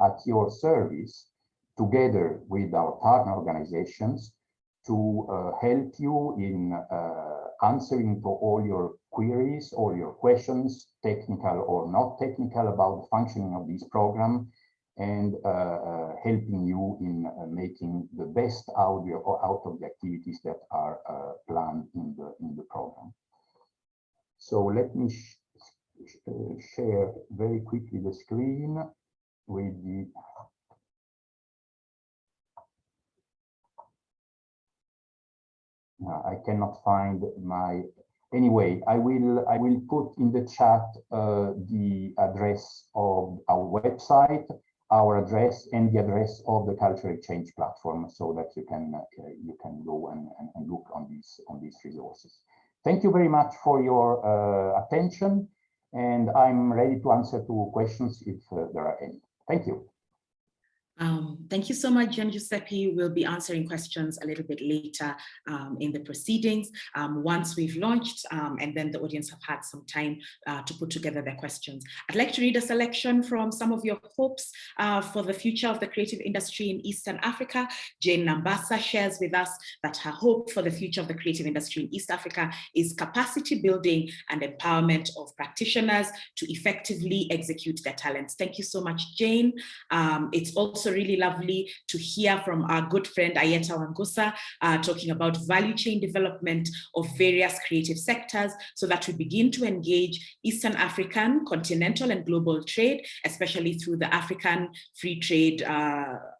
at your service, together with our partner organizations, to help you in answering to all your queries, all your questions, technical or not technical, about the functioning of this program, and helping you in making the best out of the activities that are planned in the program. So let me share very quickly the screen with the I cannot find my. Anyway, I will put in the chat the address of our website, our address, and the address of the Culture Exchange platform, so that you can go and look on these resources. Thank you very much for your attention, and I'm ready to answer to questions if there are any. Thank you. Thank you so much, Gian Giuseppe. We'll be answering questions a little bit later in the proceedings once we've launched and then the audience have had some time to put together their questions. I'd like to read a selection from some of your hopes for the future of the creative industry in Eastern Africa. Jane Nambasa shares with us that her hope for the future of the creative industry in East Africa is capacity building and empowerment of practitioners to effectively execute their talents. Thank you so much, Jane. It's also really lovely to hear from our good friend Ayeta Wangusa talking about value chain development of various creative sectors so that we begin to engage Eastern African, continental and global trade, especially through the African Free Trade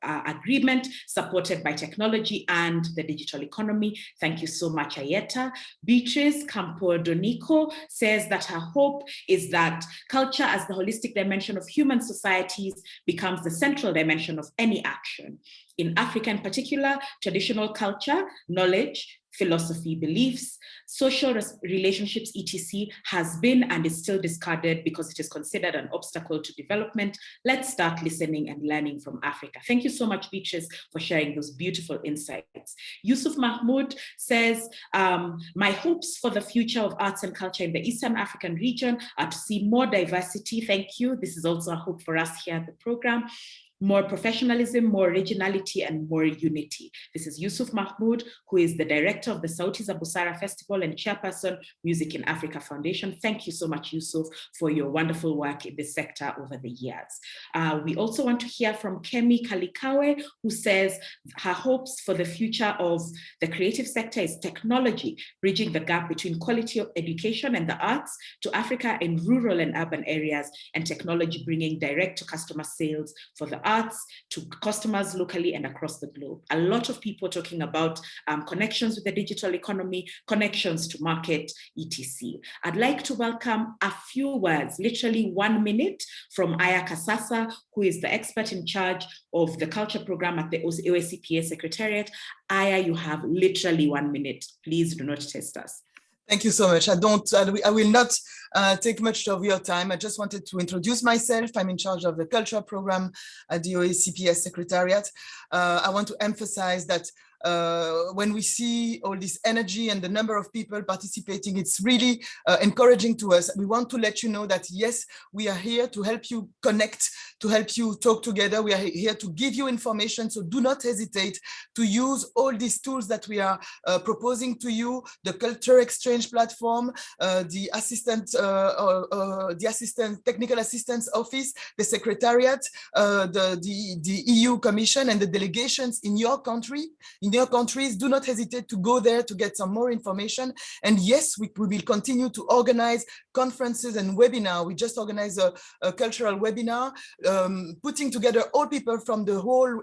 Agreement supported by technology and the digital economy. Thank you so much, Ayeta. Beatrice Campodonico says that her hope is that culture as the holistic dimension of human societies becomes the central dimension of any action. In Africa in particular, traditional culture, knowledge, philosophy, beliefs, social relationships, etc. has been and is still discarded because it is considered an obstacle to development. Let's start listening and learning from Africa. Thank you so much, Beatrice, for sharing those beautiful insights. Yusuf Mahmoud says, my hopes for the future of arts and culture in the Eastern African region are to see more diversity. Thank you. This is also a hope for us here at the program. More professionalism, more originality, and more unity. This is Yusuf Mahmoud, who is the director of the Sauti za Busara Festival and chairperson, Music in Africa Foundation. Thank you so much, Yusuf, for your wonderful work in this sector over the years. We also want to hear from Kemi Kalikawe, who says her hopes for the future of the creative sector is technology, bridging the gap between quality of education and the arts to Africa in rural and urban areas, and technology bringing direct to customer sales for the arts to customers locally and across the globe. A lot of people talking about connections with the digital economy, connections to market, etc. I'd like to welcome a few words, literally 1 minute, from Aya Kasasa, who is the expert in charge of the culture program at the OACPA Secretariat. Aya, you have literally 1 minute. Please do not test us. Thank you so much. I will not take much of your time. I just wanted to introduce myself. I'm in charge of the culture program at the OACPS Secretariat. I want to emphasize that when we see all this energy and the number of people participating, it's really encouraging to us. We want to let you know that, yes, we are here to help you connect, to help you talk together. We are here to give you information. So do not hesitate to use all these tools that we are proposing to you, the Culture Exchange platform, the Technical Assistance Office, the Secretariat, the EU Commission and the delegations in your country, in your countries. Do not hesitate to go there to get some more information. And yes, we will continue to organize conferences and webinars. We just organized a cultural webinar, putting together all people from the whole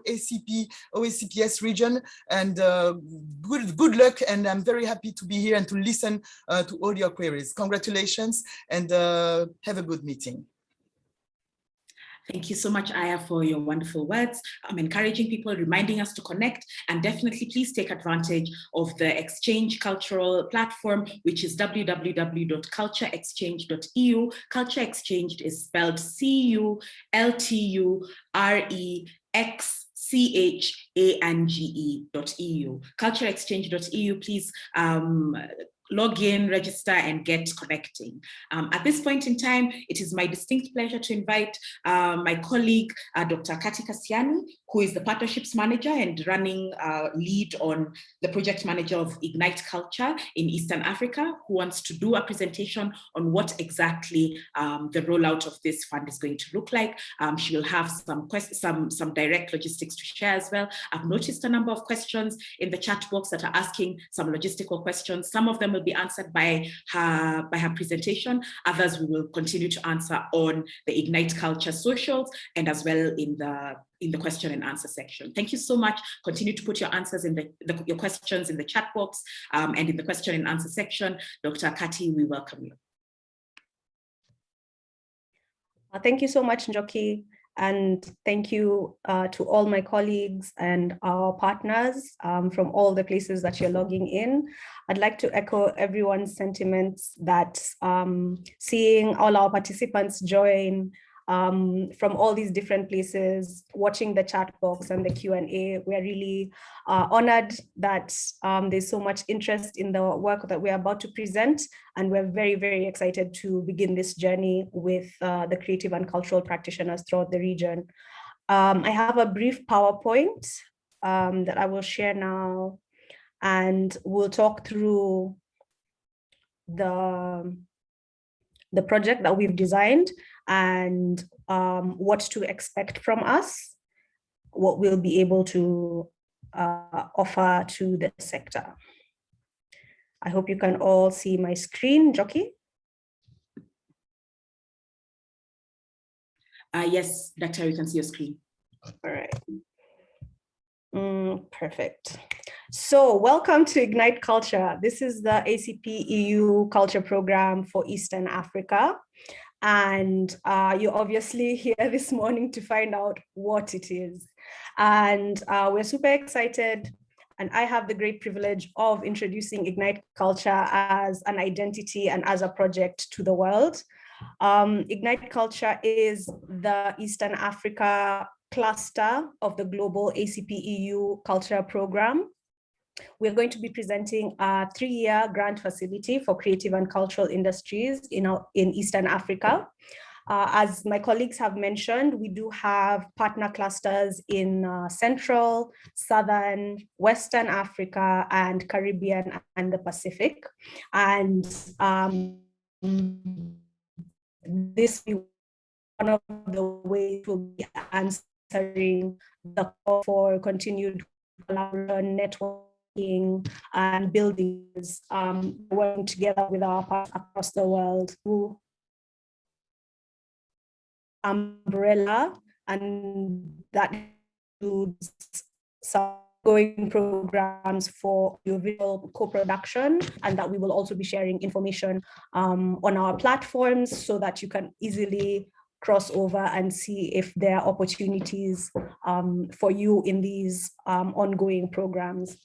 OACPS region. And good luck. And I'm very happy to be here and to listen to all your queries. Congratulations and have a good meeting. Thank you so much, Aya, for your wonderful words. I'm encouraging people, reminding us to connect, and definitely please take advantage of the Exchange Cultural platform, which is www.cultureexchange.eu. Culture Exchange is spelled CULTUREXCHANGE.eu. cultureexchange.eu. Please log in, register, and get connecting. At this point in time, it is my distinct pleasure to invite my colleague, Dr. Kati Kasiani, who is the Partnerships Manager and running lead on the project manager of Ignite Culture in Eastern Africa, who wants to do a presentation on what exactly the rollout of this fund is going to look like. She will have some direct logistics to share as well. I've noticed a number of questions in the chat box that are asking some logistical questions. Some of them will be answered by her presentation. Others we will continue to answer on the Ignite Culture socials and as well in the question and answer section. Thank you so much. Continue to put your answers in your questions in the chat box and in the question and answer section. Dr. Kati, we welcome you. Thank you so much, Njoki. And thank you to all my colleagues and our partners from all the places that you're logging in. I'd like to echo everyone's sentiments that seeing all our participants join from all these different places, watching the chat box and the Q&A. We're really honored that there's so much interest in the work that we're about to present, and we're very, very excited to begin this journey with the creative and cultural practitioners throughout the region. I have a brief PowerPoint that I will share now, and we'll talk through the project that we've designed and what to expect from us, what we'll be able to offer to the sector. I hope you can all see my screen, Jockey. Yes, Dr. You can see your screen. All right. Perfect. So welcome to Ignite Culture. This is the ACP EU Culture Program for Eastern Africa. And you're obviously here this morning to find out what it is. And we're super excited. And I have the great privilege of introducing Ignite Culture as an identity and as a project to the world. Ignite Culture is the Eastern Africa cluster of the global ACP EU Culture Program. We're going to be presenting a 3-year grant facility for creative and cultural industries in Eastern Africa. As my colleagues have mentioned, we do have partner clusters in Central, Southern, Western Africa, and Caribbean and the Pacific. And this will be one of the ways we'll be answering the call for continued collaboration, networking, and building, working together with our partners across the world through umbrella, and that includes some ongoing programs for audiovisual co-production, and that we will also be sharing information on our platforms so that you can easily cross over and see if there are opportunities for you in these ongoing programs.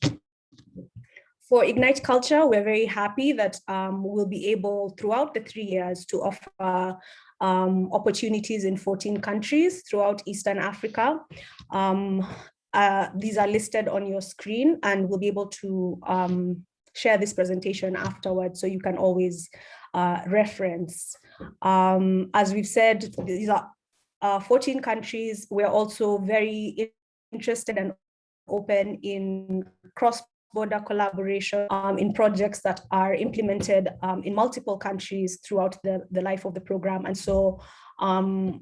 For Ignite Culture, we're very happy that we'll be able throughout the 3 years to offer opportunities in 14 countries throughout Eastern Africa. These are listed on your screen, and we'll be able to share this presentation afterwards, so you can always reference. As we've said, these are 14 countries. We're also very interested and open in cross-border collaboration in projects that are implemented in multiple countries throughout the life of the program. And so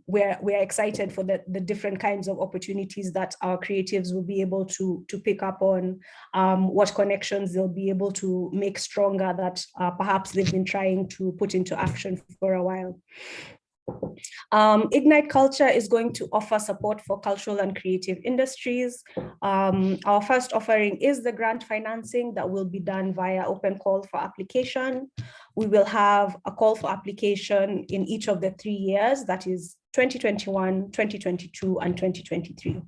we're excited for the different kinds of opportunities that our creatives will be able to pick up on, what connections they'll be able to make stronger that perhaps they've been trying to put into action for a while. Ignite Culture is going to offer support for cultural and creative industries. Our first offering is the grant financing that will be done via open call for application. We will have a call for application in each of the 3 years, that is 2021, 2022, and 2023.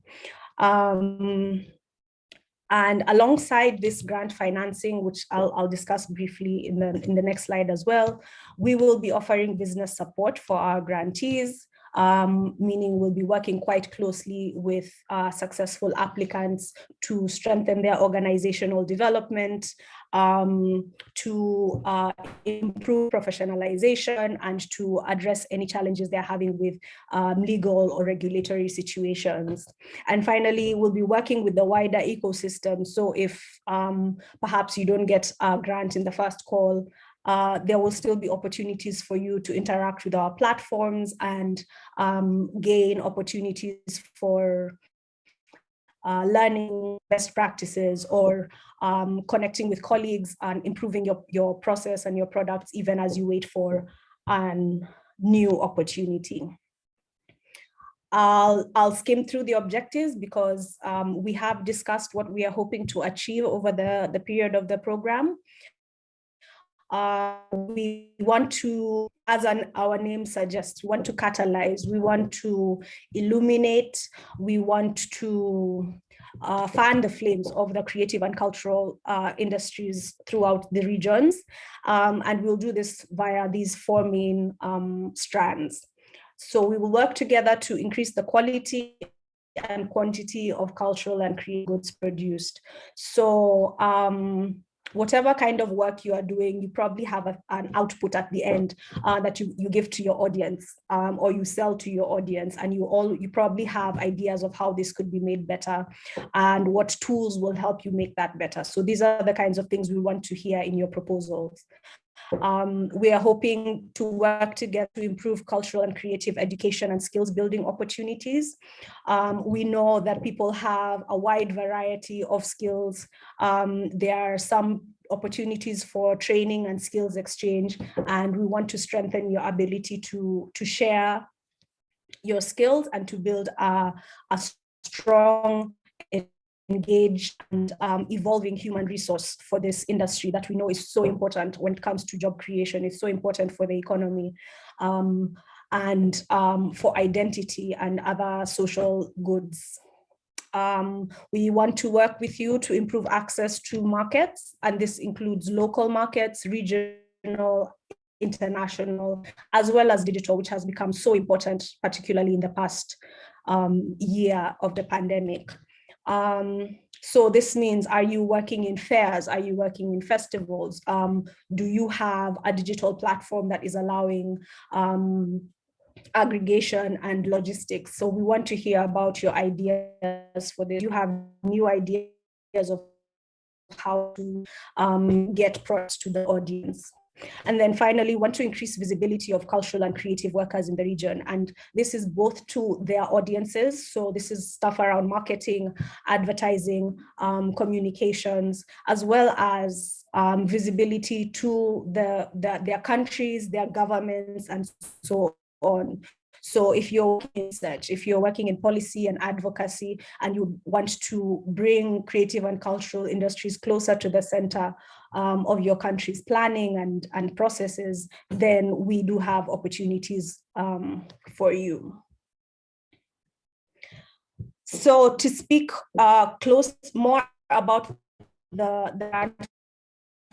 And alongside this grant financing, which I'll discuss briefly in the next slide as well, we will be offering business support for our grantees, meaning we'll be working quite closely with successful applicants to strengthen their organizational development, to improve professionalization, and to address any challenges they're having with legal or regulatory situations. And finally, we'll be working with the wider ecosystem. So if perhaps you don't get a grant in the first call, there will still be opportunities for you to interact with our platforms and gain opportunities for learning best practices or connecting with colleagues and improving your process and your products, even as you wait for a new opportunity. I'll skim through the objectives because we have discussed what we are hoping to achieve over the period of the program. We want to, as our name suggests, we want to catalyze, we want to illuminate, we want to fan the flames of the creative and cultural industries throughout the regions. And we'll do this via these 4 main strands. So we will work together to increase the quality and quantity of cultural and creative goods produced. So whatever kind of work you are doing, you probably have an output at the end that you give to your audience, or you sell to your audience, and you probably have ideas of how this could be made better and what tools will help you make that better. So these are the kinds of things we want to hear in your proposals. We are hoping to work together to improve cultural and creative education and skills building opportunities. We know that people have a wide variety of skills. There are some opportunities for training and skills exchange, and we want to strengthen your ability to share your skills and to build a strong, engaged and evolving human resource for this industry that we know is so important when it comes to job creation. It's so important for the economy and for identity and other social goods. We want to work with you to improve access to markets, and this includes local markets, regional, international, as well as digital, which has become so important, particularly in the past year of the pandemic. So this means, are you working in fairs? Are you working in festivals? Do you have a digital platform that is allowing aggregation and logistics? So we want to hear about your ideas for this. You have new ideas of how to get products to the audience. And then finally, want to increase visibility of cultural and creative workers in the region. And this is both to their audiences. So this is stuff around marketing, advertising, communications, as well as visibility to their countries, their governments, and so on. So if you're working in research, if you're working in policy and advocacy, and you want to bring creative and cultural industries closer to the center of your country's planning and processes, then we do have opportunities for you. So to speak more about the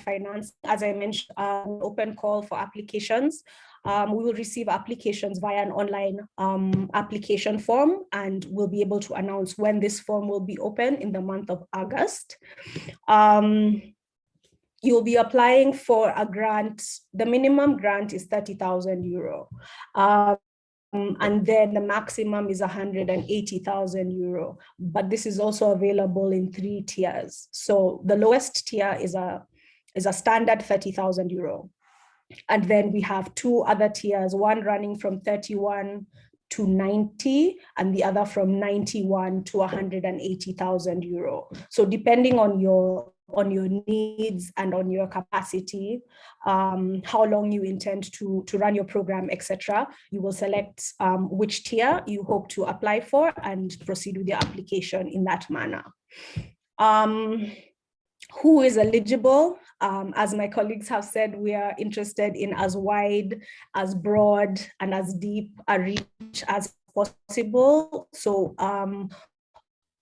finance, as I mentioned, open call for applications. We will receive applications via an online application form, and we'll be able to announce when this form will be open in the month of August. You'll be applying for a grant. The minimum grant is 30,000 euro. And then the maximum is 180,000 euro. But this is also available in 3 tiers. So the lowest tier is a standard 30,000 euro. And then we have 2 other tiers, one running from 31 to 90, and the other from 91 to 180,000 euro. So depending on your needs and on your capacity, how long you intend to run your program, etc., you will select which tier you hope to apply for and proceed with your application in that manner. Who is eligible? As my colleagues have said, we are interested in as wide, as broad, and as deep a reach as possible. So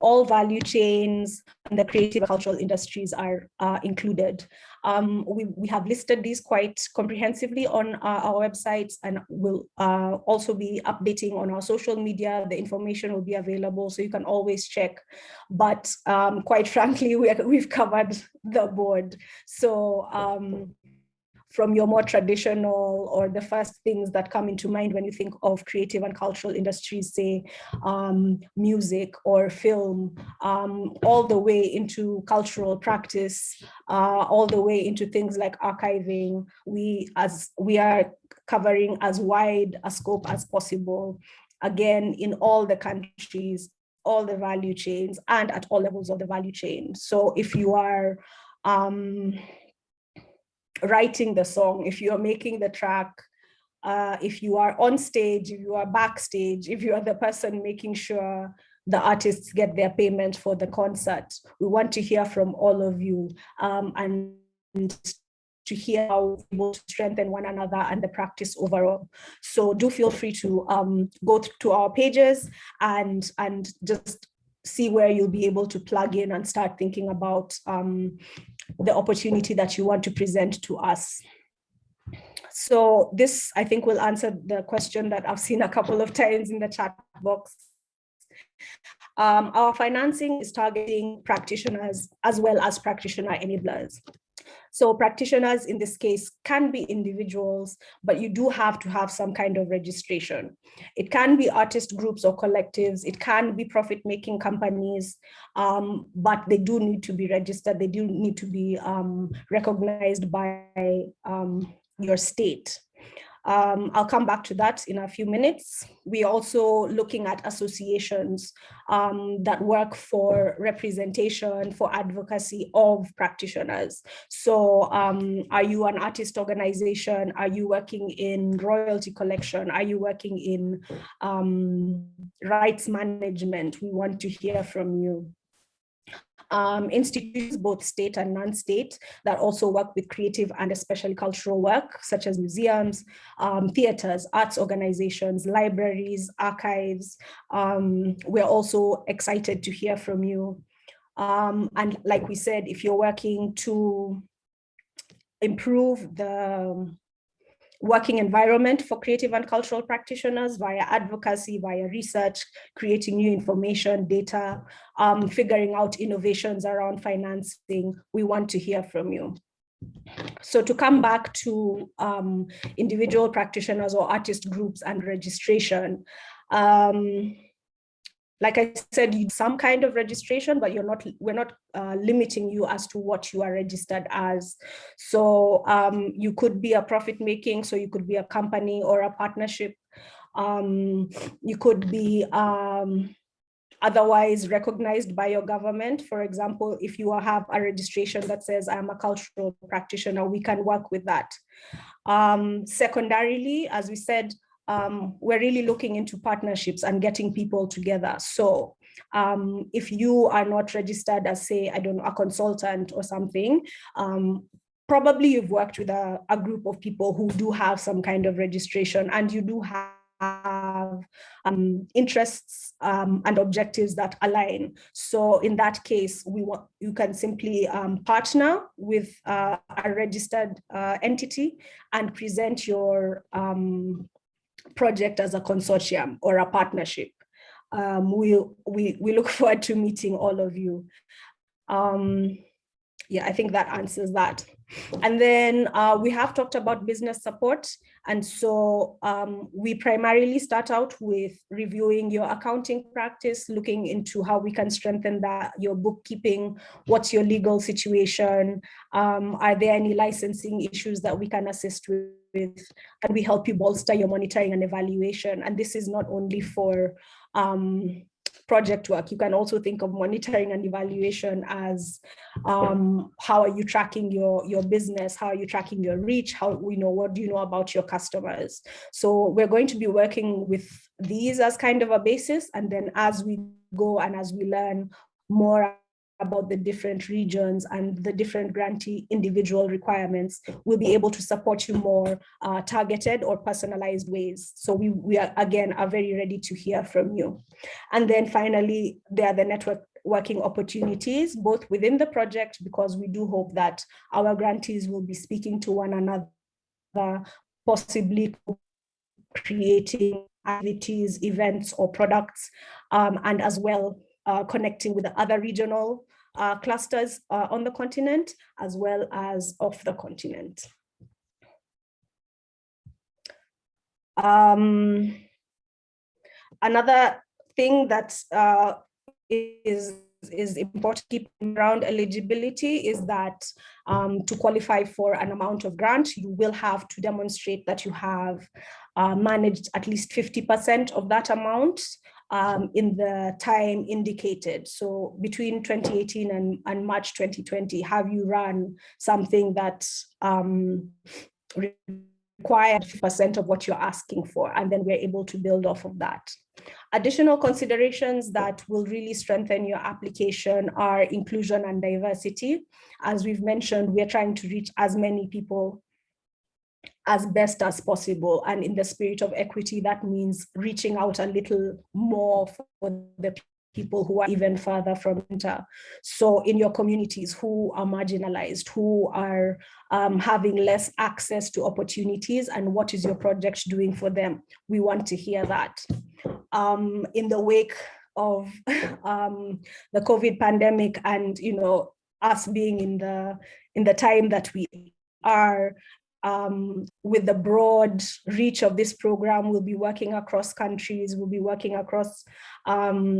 all value chains and the creative and cultural industries are included. We have listed these quite comprehensively on our websites, and we'll also be updating on our social media. The information will be available, so you can always check. But quite frankly, we've covered the board. So from your more traditional, or the first things that come into mind when you think of creative and cultural industries, say music or film, all the way into cultural practice, all the way into things like archiving. We are covering as wide a scope as possible, again, in all the countries, all the value chains, and at all levels of the value chain. So if you are writing the song, if you are making the track, if you are on stage, if you are backstage, if you are the person making sure the artists get their payment for the concert, we want to hear from all of you and to hear how we're able to strengthen one another and the practice overall. So do feel free to go to our pages and just see where you'll be able to plug in and start thinking about the opportunity that you want to present to us. So this, I think, will answer the question that I've seen a couple of times in the chat box. Our financing is targeting practitioners as well as practitioner enablers. So practitioners in this case can be individuals, but you do have to have some kind of registration. It can be artist groups or collectives. It can be profit-making companies, but they do need to be registered. They do need to be recognized by your state. I'll come back to that in a few minutes. We're also looking at associations that work for representation, for advocacy of practitioners. So are you an artist organization? Are you working in royalty collection? Are you working in rights management? We want to hear from you. Institutions, both state and non-state, that also work with creative and especially cultural work, such as museums, theaters, arts organizations, libraries, archives. We're also excited to hear from you. And like we said, if you're working to improve the working environment for creative and cultural practitioners via advocacy, via research, creating new information, data, figuring out innovations around financing, we want to hear from you. So to come back to individual practitioners or artist groups and registration, like I said, you some kind of registration, but we're not limiting you as to what you are registered as. So you could be a profit making, so you could be a company or a partnership. You could be otherwise recognized by your government. For example, if you have a registration that says I'm a cultural practitioner, we can work with that. Secondarily, as we said, we're really looking into partnerships and getting people together. So if you are not registered as, say, I don't know, a consultant or something, probably you've worked with a group of people who do have some kind of registration, and you do have interests and objectives that align. So in that case, you can simply partner with a registered entity and present your project as a consortium or a partnership. We look forward to meeting all of you. Yeah, I think that answers that. And then we have talked about business support. And so we primarily start out with reviewing your accounting practice, looking into how we can strengthen that, your bookkeeping, what's your legal situation, are there any licensing issues that we can assist with, and we help you bolster your monitoring and evaluation. And this is not only for project work. You can also think of monitoring and evaluation as how are you tracking your business? How are you tracking your reach? What do you know about your customers? So we're going to be working with these as kind of a basis. And then as we go and as we learn more about the different regions and the different grantee individual requirements, we'll be able to support you more targeted or personalized ways. So we are, again, are very ready to hear from you. And then finally, there are the networking opportunities, both within the project, because we do hope that our grantees will be speaking to one another, possibly creating activities, events, or products, and as well connecting with the other regional clusters on the continent, as well as off the continent. Another thing that is important to keep around eligibility is that to qualify for an amount of grant, you will have to demonstrate that you have managed at least 50% of that amount in the time indicated. So between 2018 and March 2020, have you run something that required 50% of what you're asking for? And then we're able to build off of that. Additional considerations that will really strengthen your application are inclusion and diversity. As we've mentioned, we're trying to reach as many people as best as possible. And in the spirit of equity, that means reaching out a little more for the people who are even further from center. So in your communities who are marginalized, who are having less access to opportunities, and what is your project doing for them? We want to hear that. In the wake of the COVID pandemic, and us being in the time that we are, with the broad reach of this program, we'll be working across countries, we'll be working across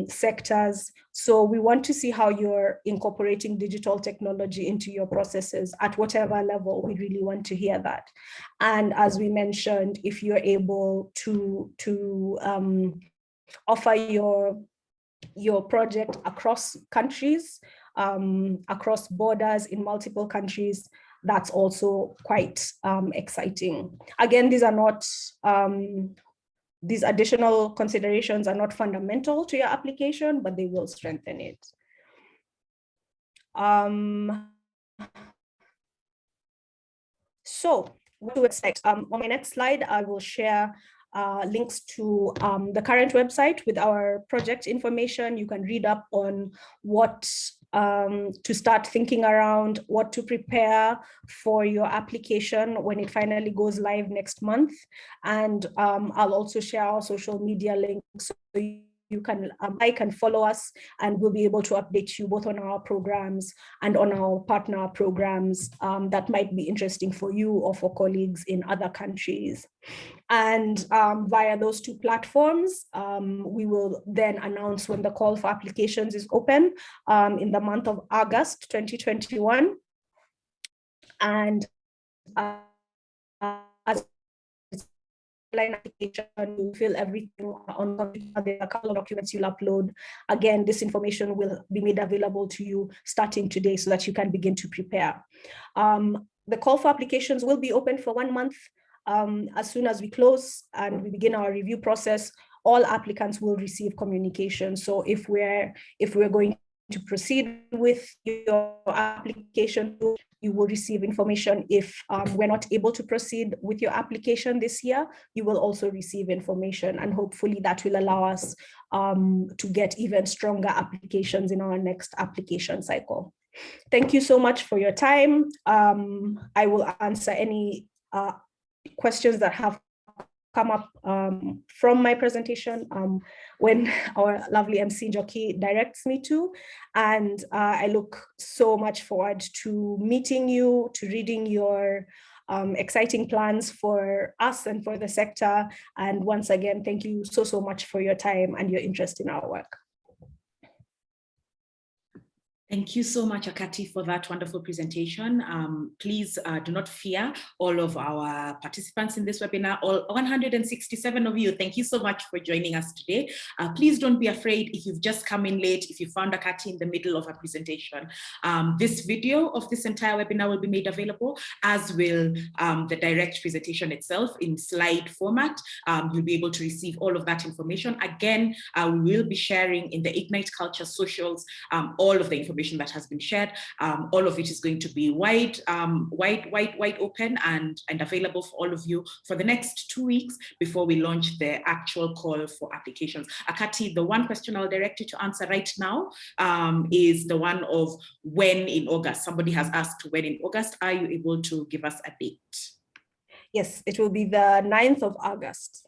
sectors. So we want to see how you're incorporating digital technology into your processes at whatever level. We really want to hear that. And as we mentioned, if you're able to offer your project across countries, across borders in multiple countries, that's also quite exciting. Again, these are not, these additional considerations are not fundamental to your application, but they will strengthen it. So what to expect? On my next slide, I will share links to the current website with our project information. You can read up on what to start thinking around, what to prepare for your application when it finally goes live next month. And I'll also share our social media links so you can like and follow us, and we'll be able to update you both on our programs and on our partner programs that might be interesting for you or for colleagues in other countries. And via those two platforms, we will then announce when the call for applications is open in the month of August 2021. And as online application, you fill everything on computer. There are a couple of documents you'll upload. Again, this information will be made available to you starting today so that you can begin to prepare. The call for applications will be open for 1 month. As soon as we close and we begin our review process, all applicants will receive communication. So if we're going to proceed with your application, you will receive information. If we're not able to proceed with your application this year, you will also receive information, and hopefully that will allow us to get even stronger applications in our next application cycle. Thank you so much for your time. I will answer any questions that have come up from my presentation when our lovely MC Njoki directs me to. And I look so much forward to meeting you, to reading your exciting plans for us and for the sector. And once again, thank you so much for your time and your interest in our work. Thank you so much, Akati, for that wonderful presentation. Please do not fear all of our participants in this webinar, all 167 of you. Thank you so much for joining us today. Please don't be afraid if you've just come in late, if you found Akati in the middle of a presentation. This video of this entire webinar will be made available, as will the direct presentation itself in slide format. You'll be able to receive all of that information. Again, we will be sharing in the Ignite Culture socials all of the information that has been shared. All of it is going to be wide open and available for all of you for the next 2 weeks before we launch the actual call for applications. Akati, the one question I'll direct you to answer right now is the one of when in August. Somebody has asked when in August. Are you able to give us a date? Yes, it will be the 9th of August.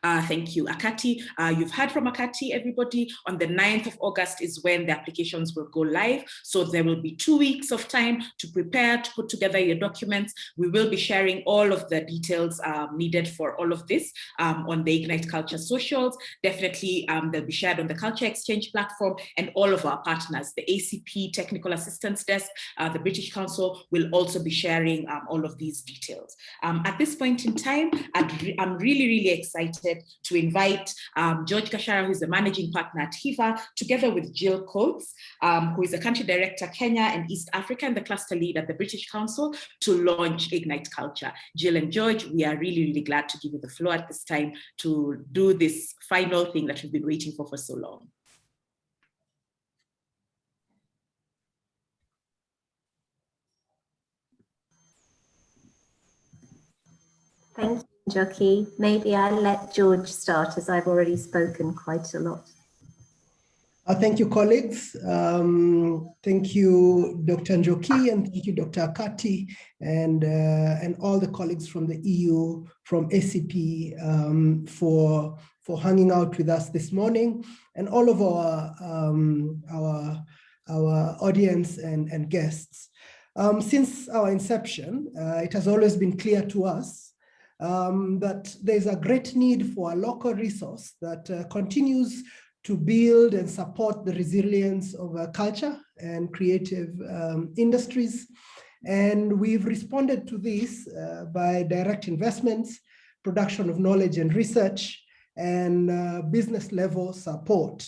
Thank you, Akati. You've heard from Akati, everybody. On the 9th of August is when the applications will go live. So there will be 2 weeks of time to prepare, to put together your documents. We will be sharing all of the details needed for all of this on the Ignite Culture socials. Definitely, they'll be shared on the Culture Exchange platform, and all of our partners, the ACP Technical Assistance Desk, the British Council will also be sharing all of these details. At this point in time, I'm really excited to invite George Gashara, who is the managing partner at HIVA, together with Jill Coates, who is the country director, Kenya and East Africa, and the cluster lead at the British Council, to launch Ignite Culture. Jill and George, we are really glad to give you the floor at this time to do this final thing that we've been waiting for so long. Thank you, Njoki. Maybe I'll let George start, as I've already spoken quite a lot. Thank you, colleagues. Thank you, Dr. Njoki, and thank you, Dr. Akati, and all the colleagues from the EU, from ACP, for hanging out with us this morning, and all of our audience and guests. Since our inception, it has always been clear to us that there's a great need for a local resource that continues to build and support the resilience of culture and creative industries. And we've responded to this by direct investments, production of knowledge and research, and business level support.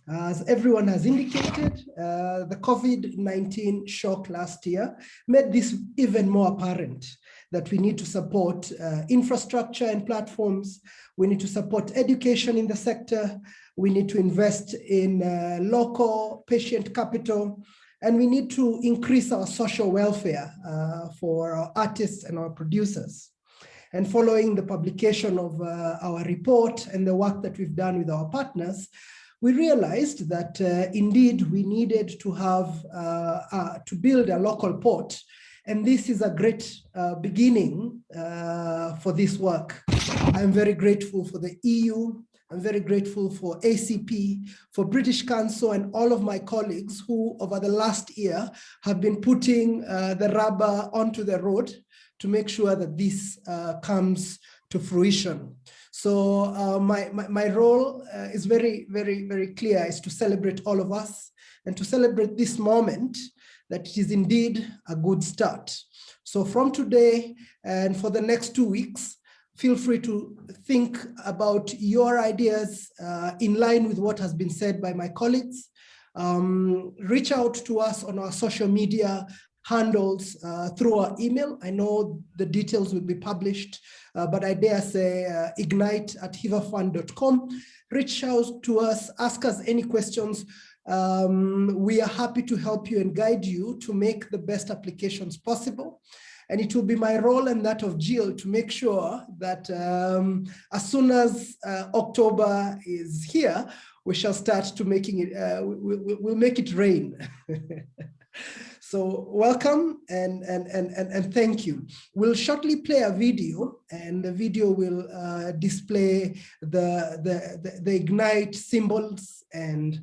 As everyone has indicated, the COVID-19 shock last year made this even more apparent, that we need to support infrastructure and platforms. We need to support education in the sector. We need to invest in local patient capital, and we need to increase our social welfare for our artists and our producers. And following the publication of our report and the work that we've done with our partners, we realized that indeed we needed to have to build a local port. And this is a great beginning for this work. I'm very grateful for the EU. I'm very grateful for ACP, for British Council, and all of my colleagues who over the last year have been putting the rubber onto the road to make sure that this comes to fruition. So my role is very, very, very clear, is to celebrate all of us and to celebrate this moment, that it is indeed a good start. So from today and for the next 2 weeks, feel free to think about your ideas in line with what has been said by my colleagues. Reach out to us on our social media handles through our email. I know the details will be published, but I dare say ignite@hivafund.com. Reach out to us, ask us any questions. We are happy to help you and guide you to make the best applications possible. And it will be my role and that of Jill to make sure that as soon as October is here, we shall start to making it, we'll make it rain. So welcome and thank you. We'll shortly play a video, and the video will display the Ignite symbols and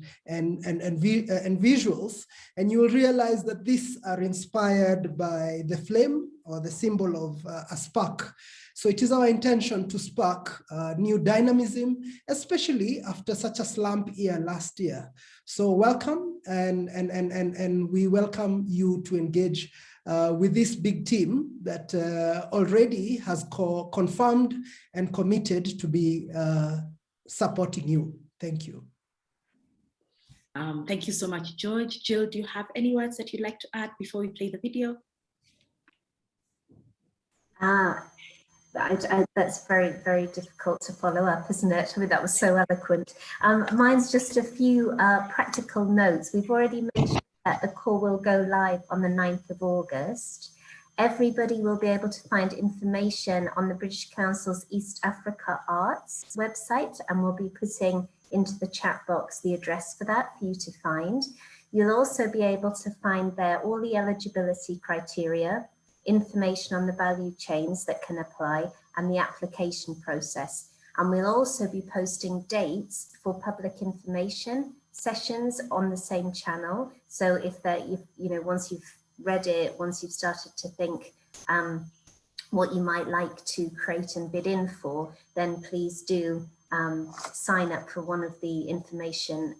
visuals, and you will realize that these are inspired by the flame, or the symbol of a spark. So it is our intention to spark new dynamism, especially after such a slump year last year. So welcome, and we welcome you to engage with this big team that already has confirmed and committed to be supporting you. Thank you. Thank you so much, George. Jill, do you have any words that you'd like to add before we play the video? That's very, very difficult to follow up, isn't it? I mean, that was so eloquent. Mine's just a few practical notes. We've already mentioned that the call will go live on the 9th of August. Everybody will be able to find information on the British Council's East Africa Arts website, and we'll be putting into the chat box the address for that for you to find. You'll also be able to find there all the eligibility criteria, information on the value chains that can apply, and the application process. And we'll also be posting dates for public information sessions on the same channel. So if once you've read it, once you've started to think what you might like to create and bid in for, then please do sign up for one of the information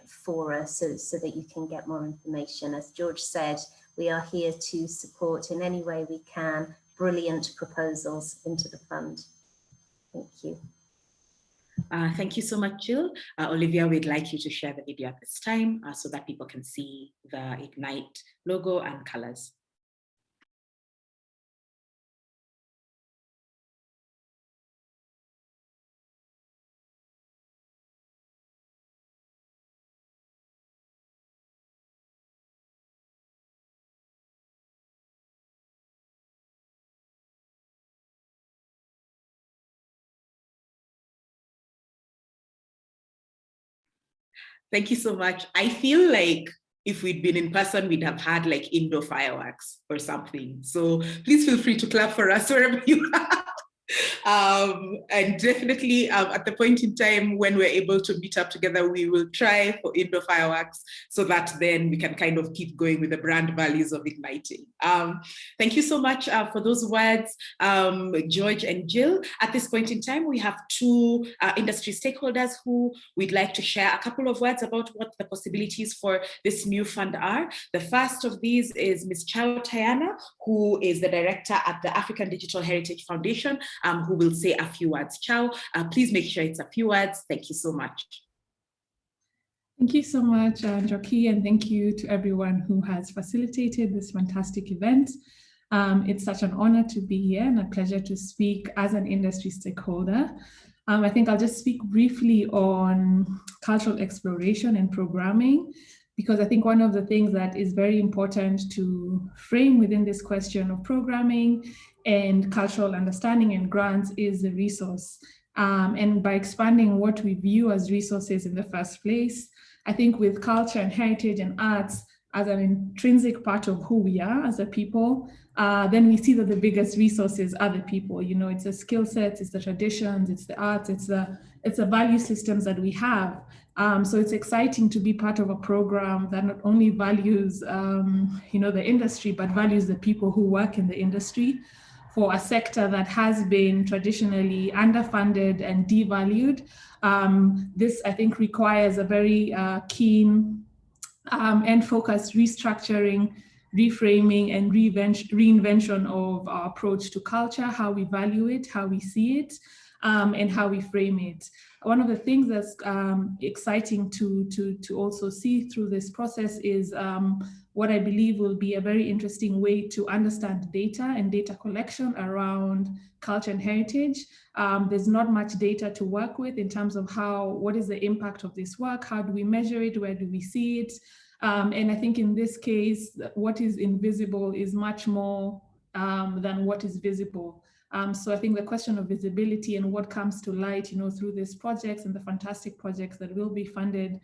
fora so that you can get more information. As George said, we are here to support in any way we can brilliant proposals into the fund. Thank you. Thank you so much, Jill. Olivia, we'd like you to share the video at this time so that people can see the Ignite logo and colors. Thank you so much. I feel like if we'd been in person, we'd have had like indoor fireworks or something. So please feel free to clap for us wherever you are. And definitely at the point in time when we're able to meet up together, we will try for indoor fireworks so that then we can kind of keep going with the brand values of igniting. Thank you so much for those words, George and Jill. At this point in time, we have two industry stakeholders who we'd like to share a couple of words about what the possibilities for this new fund are. The first of these is Ms. Chao Tayana, who is the director at the African Digital Heritage Foundation, who will say a few words. Chao, please make sure it's a few words. Thank you so much. Thank you so much, Njoki, and thank you to everyone who has facilitated this fantastic event. It's such an honor to be here and a pleasure to speak as an industry stakeholder. I think I'll just speak briefly on cultural exploration and programming, because I think one of the things that is very important to frame within this question of programming and cultural understanding and grants is the resource. And by expanding what we view as resources in the first place, I think with culture and heritage and arts as an intrinsic part of who we are as a people, then we see that the biggest resources are the people. You know, it's the skill sets, it's the traditions, it's the arts, it's the value systems that we have. So it's exciting to be part of a program that not only values, you know, the industry, but values the people who work in the industry for a sector that has been traditionally underfunded and devalued. This, I think, requires a very keen and focused restructuring, reframing, and reinvention of our approach to culture, how we value it, how we see it, and how we frame it. One of the things that's exciting to also see through this process is what I believe will be a very interesting way to understand data and data collection around culture and heritage. There's not much data to work with in terms of what is the impact of this work? How do we measure it? Where do we see it? And I think in this case, what is invisible is much more than what is visible. So I think the question of visibility and what comes to light, you know, through these projects and the fantastic projects that will be funded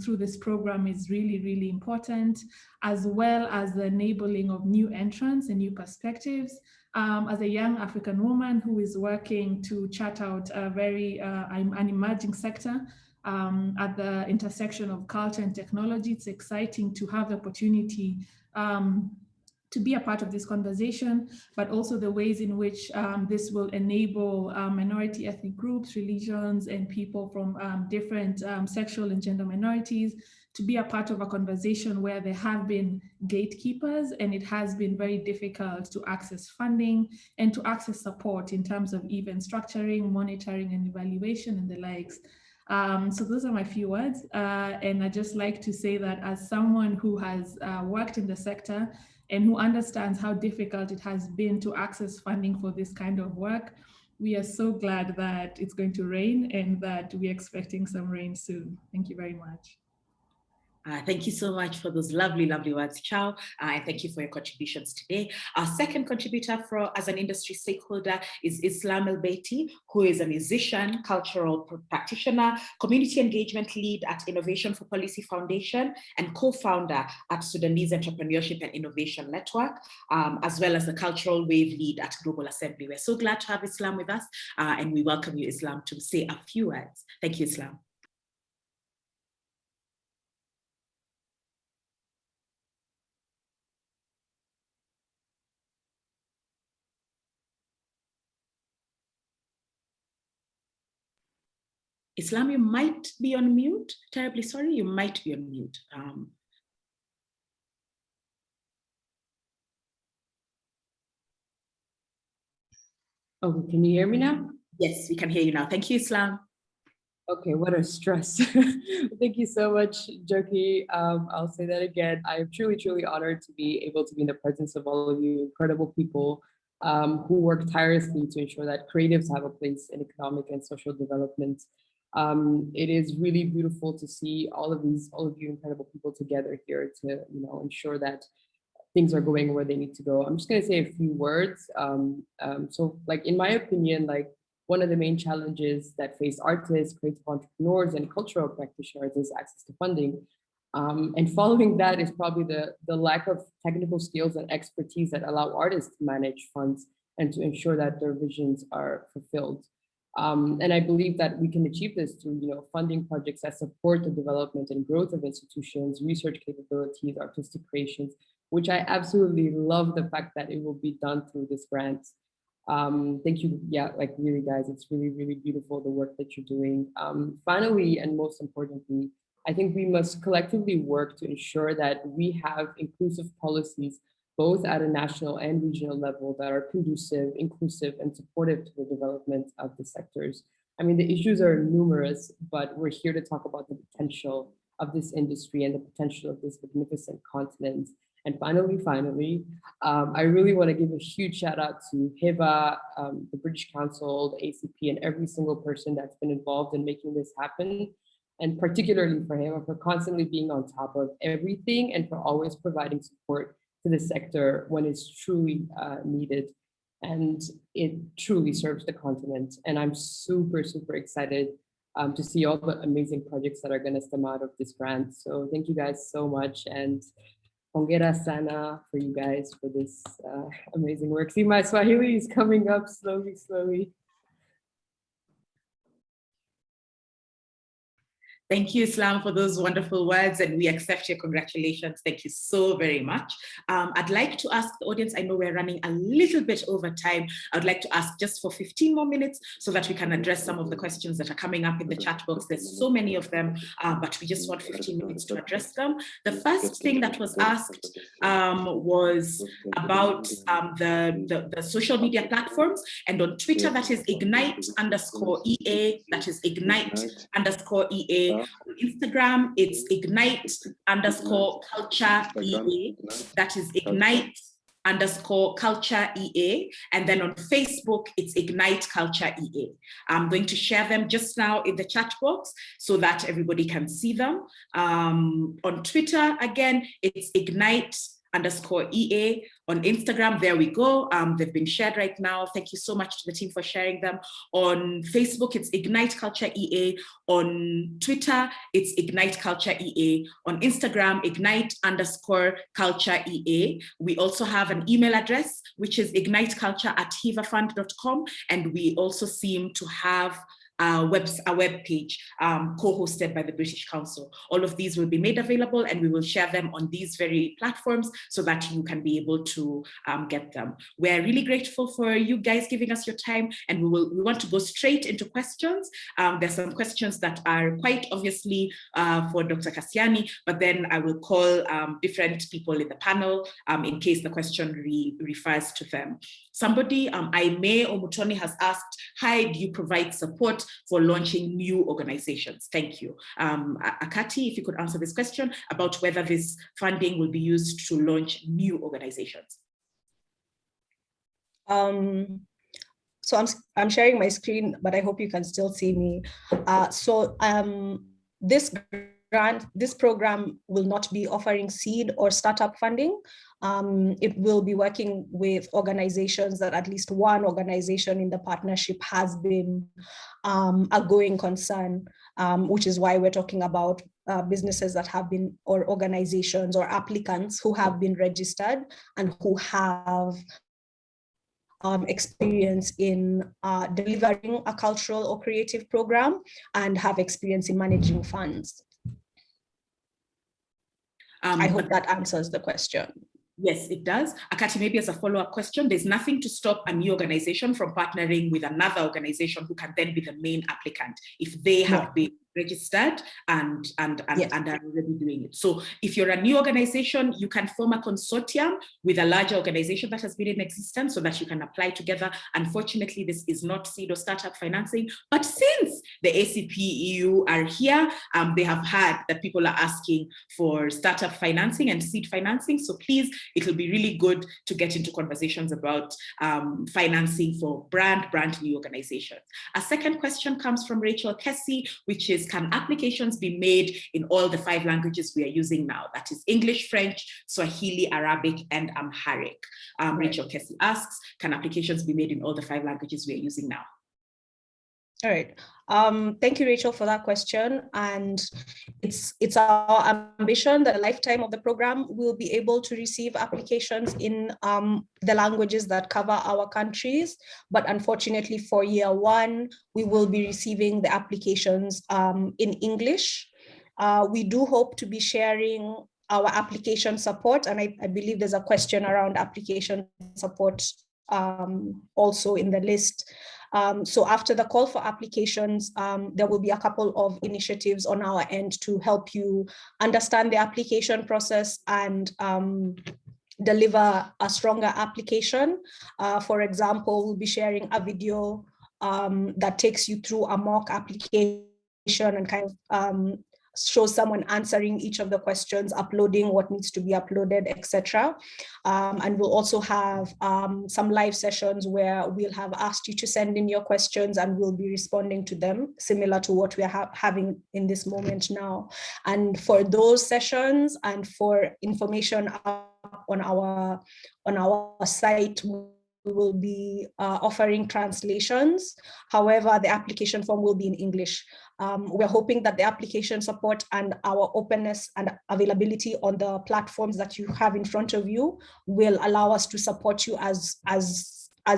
through this program is really, really important, as well as the enabling of new entrants and new perspectives. As a young African woman who is working to chart out a very an emerging sector at the intersection of culture and technology, it's exciting to have the opportunity to be a part of this conversation, but also the ways in which this will enable minority ethnic groups, religions, and people from different sexual and gender minorities to be a part of a conversation where there have been gatekeepers and it has been very difficult to access funding and to access support in terms of even structuring, monitoring, and evaluation and the likes. So those are my few words. And I'd just like to say that as someone who has worked in the sector and who understands how difficult it has been to access funding for this kind of work, we are so glad that it's going to rain and that we're expecting some rain soon. Thank you very much. Thank you so much for those lovely, lovely words, Chao, and thank you for your contributions today. Our second contributor as an industry stakeholder is Islam Alberti, who is a musician, cultural practitioner, community engagement lead at Innovation for Policy Foundation, and co-founder at Sudanese Entrepreneurship and Innovation Network, as well as the cultural wave lead at Global Assembly. We're so glad to have Islam with us, and we welcome you, Islam, to say a few words. Thank you, Islam. Islam, you might be on mute. Terribly sorry, you might be on mute. Oh, can you hear me now? Yes, we can hear you now. Thank you, Islam. Okay, what a stress. Thank you so much, Njoki. I'll say that again. I am truly, truly honored to be able to be in the presence of all of you incredible people who work tirelessly to ensure that creatives have a place in economic and social development. It is really beautiful to see all of you incredible people together here to, ensure that things are going where they need to go. I'm just going to say a few words. So, like, in my opinion, like, one of the main challenges that face artists, creative entrepreneurs, and cultural practitioners is access to funding. And following that is probably the lack of technical skills and expertise that allow artists to manage funds and to ensure that their visions are fulfilled. And I believe that we can achieve this through, funding projects that support the development and growth of institutions, research capabilities, artistic creations, which I absolutely love the fact that it will be done through this grant. Thank you. Yeah, like really, guys, it's really, really beautiful, the work that you're doing. Finally, and most importantly, I think we must collectively work to ensure that we have inclusive policies, both at a national and regional level, that are conducive, inclusive, and supportive to the development of the sectors. I mean, the issues are numerous, but we're here to talk about the potential of this industry and the potential of this magnificent continent. And finally, I really want to give a huge shout out to Hiba, the British Council, the ACP, and every single person that's been involved in making this happen. And particularly for him, for constantly being on top of everything and for always providing support to the sector when it's truly needed. And it truly serves the continent. And I'm super, super excited to see all the amazing projects that are going to stem out of this grant. So thank you guys so much. And hongera sana for you guys for this amazing work. See, my Swahili is coming up slowly, slowly. Thank you, Islam, for those wonderful words, and we accept your congratulations. Thank you so very much. I'd like to ask the audience, I know we're running a little bit over time. I'd like to ask just for 15 more minutes so that we can address some of the questions that are coming up in the chat box. There's so many of them, but we just want 15 minutes to address them. The first thing that was asked was about the social media platforms, and on Twitter, that is Ignite_EA, that is Ignite_EA. On Instagram, it's Ignite_culture_EA. That is Ignite_culture_EA. And then on Facebook, it's Ignite Culture EA. I'm going to share them just now in the chat box so that everybody can see them. On Twitter, again, it's Ignite_EA. On Instagram, there we go. They've been shared right now. Thank you so much to the team for sharing them. On Facebook, it's Ignite Culture EA. On Twitter, it's Ignite Culture EA. On Instagram, Ignite_culture EA. We also have an email address, which is igniteculture@hivafund.com. And we also seem to have a web page co-hosted by the British Council. All of these will be made available, and we will share them on these very platforms so that you can be able to get them. We're really grateful for you guys giving us your time, and we want to go straight into questions. There's some questions that are quite obviously for Dr. Kassiani, but then I will call different people in the panel in case the question refers to them. Somebody, Aime Omutoni, has asked, hi, do you provide support for launching new organizations? Thank you. Akati, if you could answer this question about whether this funding will be used to launch new organizations. So I'm sharing my screen, but I hope you can still see me. This program will not be offering seed or startup funding. It will be working with organizations that at least one organization in the partnership has been a going concern, which is why we're talking about businesses that have been, or organizations or applicants who have been registered and who have experience in delivering a cultural or creative program and have experience in managing funds. I hope that answers the question. Yes, it does. Akati, maybe as a follow-up question, there's nothing to stop a new organization from partnering with another organization who can then be the main applicant if they have been registered and are already doing it. So if you're a new organization, you can form a consortium with a larger organization that has been in existence so that you can apply together. Unfortunately, this is not seed or startup financing, but since the ACP EU are here, they have heard that people are asking for startup financing and seed financing. So please, it'll be really good to get into conversations about financing for brand new organizations. A second question comes from Rachel Kessie, which is, can applications be made in all the 5 languages we are using now? That is English, French, Swahili, Arabic, and Amharic. Rachel Kessie asks, can applications be made in all the 5 languages we are using now? All right. Thank you, Rachel, for that question. And it's our ambition that a lifetime of the program will be able to receive applications in the languages that cover our countries. But unfortunately, for year one, we will be receiving the applications in English. We do hope to be sharing our application support, and I believe there's a question around application support also in the list. So after the call for applications, there will be a couple of initiatives on our end to help you understand the application process and deliver a stronger application. For example, we'll be sharing a video that takes you through a mock application and kind of shows someone answering each of the questions, uploading what needs to be uploaded, etc. And we'll also have some live sessions where we'll have asked you to send in your questions and we'll be responding to them, similar to what we are having in this moment now. And for those sessions and for information up on our site, we will be offering translations. However, the application form will be in English. We're hoping that the application support and our openness and availability on the platforms that you have in front of you will allow us to support you as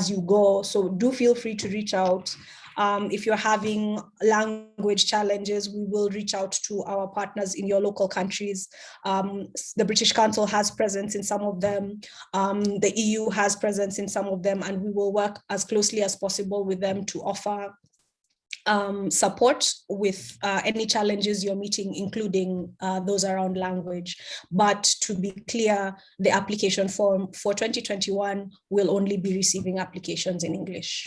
you go. So do feel free to reach out. If you're having language challenges, we will reach out to our partners in your local countries. The British Council has presence in some of them. The EU has presence in some of them, and we will work as closely as possible with them to offer support with any challenges you're meeting, including those around language. But to be clear, the application form for 2021 will only be receiving applications in English.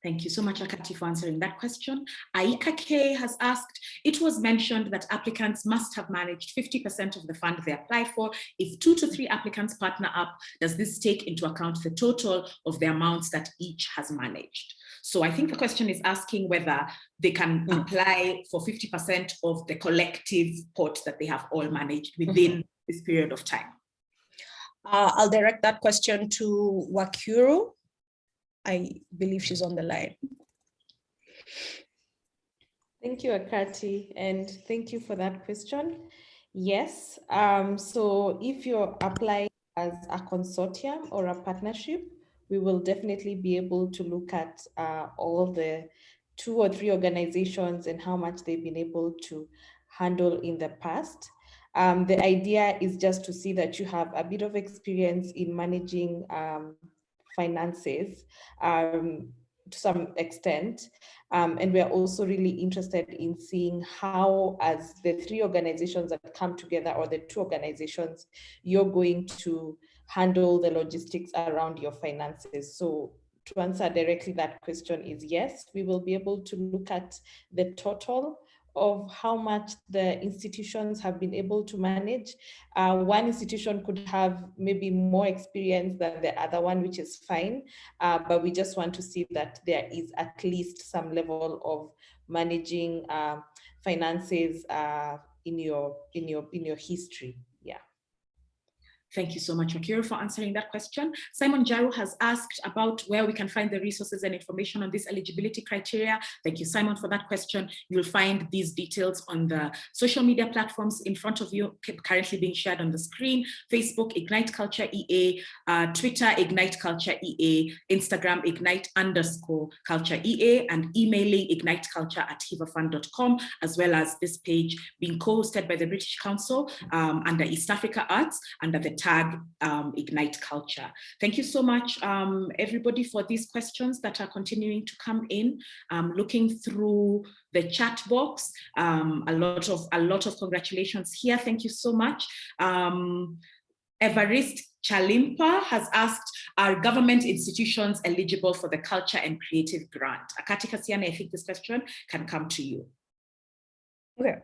Thank you so much, Akati, for answering that question. Aika K has asked, it was mentioned that applicants must have managed 50% of the fund they apply for. If 2 to 3 applicants partner up, does this take into account the total of the amounts that each has managed? So I think the question is asking whether they can apply for 50% of the collective pot that they have all managed within this period of time. I'll direct that question to Wakuru. I believe she's on the line. Thank you, Akati, and thank you for that question. Yes, so if you're applying as a consortium or a partnership, we will definitely be able to look at all the 2 or 3 organizations and how much they've been able to handle in the past. The idea is just to see that you have a bit of experience in managing finances to some extent. And we are also really interested in seeing how, as the 3 organizations that come together, or the 2 organizations, you're going to handle the logistics around your finances. So to answer directly that question is yes, we will be able to look at the total of how much the institutions have been able to manage. One institution could have maybe more experience than the other one, which is fine, but we just want to see that there is at least some level of managing finances in your history. Yeah. Thank you so much, Akira, for answering that question. Simon Jaru has asked about where we can find the resources and information on this eligibility criteria. Thank you, Simon, for that question. You'll find these details on the social media platforms in front of you, currently being shared on the screen: Facebook, Ignite Culture EA, Twitter, Ignite Culture EA, Instagram, Ignite_Culture EA, and emailing igniteculture@hivafund.com, as well as this page being co-hosted by the British Council under East Africa Arts, under the tag Ignite Culture. Thank you so much, everybody, for these questions that are continuing to come in. Looking through the chat box, a lot of congratulations here. Thank you so much. Evarist Chalimpa has asked, are government institutions eligible for the Culture and Creative Grant? Akati Kasiane, I think this question can come to you. Okay.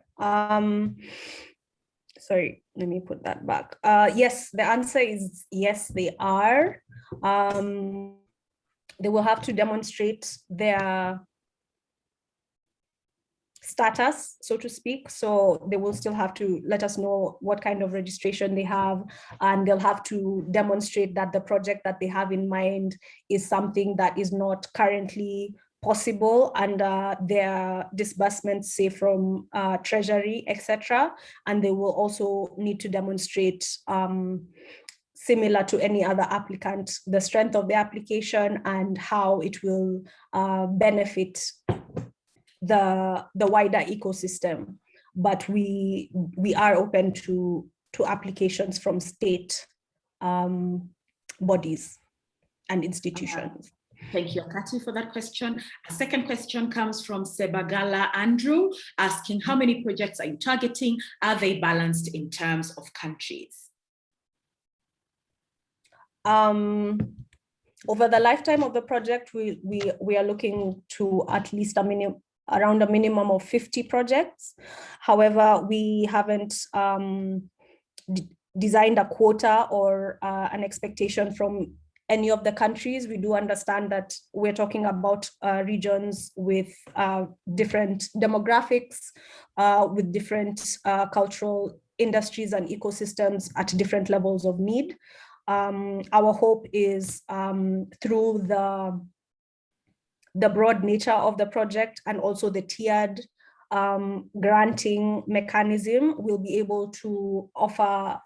Sorry, let me put that back. Yes, the answer is yes, they are. They will have to demonstrate their status, so to speak. So they will still have to let us know what kind of registration they have, and they'll have to demonstrate that the project that they have in mind is something that is not currently possible under their disbursements, say from Treasury, etc. And they will also need to demonstrate, similar to any other applicant, the strength of the application and how it will benefit the wider ecosystem. But we are open to applications from state bodies and institutions. Thank you, Akati, for that question. A second question comes from Sebagala Andrew, asking how many projects are you targeting? Are they balanced in terms of countries? Over the lifetime of the project, we are looking to at least around a minimum of 50 projects. However, we haven't designed a quota or an expectation from any of the countries. We do understand that we're talking about regions with different demographics, with different cultural industries and ecosystems at different levels of need. Our hope is through the broad nature of the project and also the tiered granting mechanism, we'll be able to offer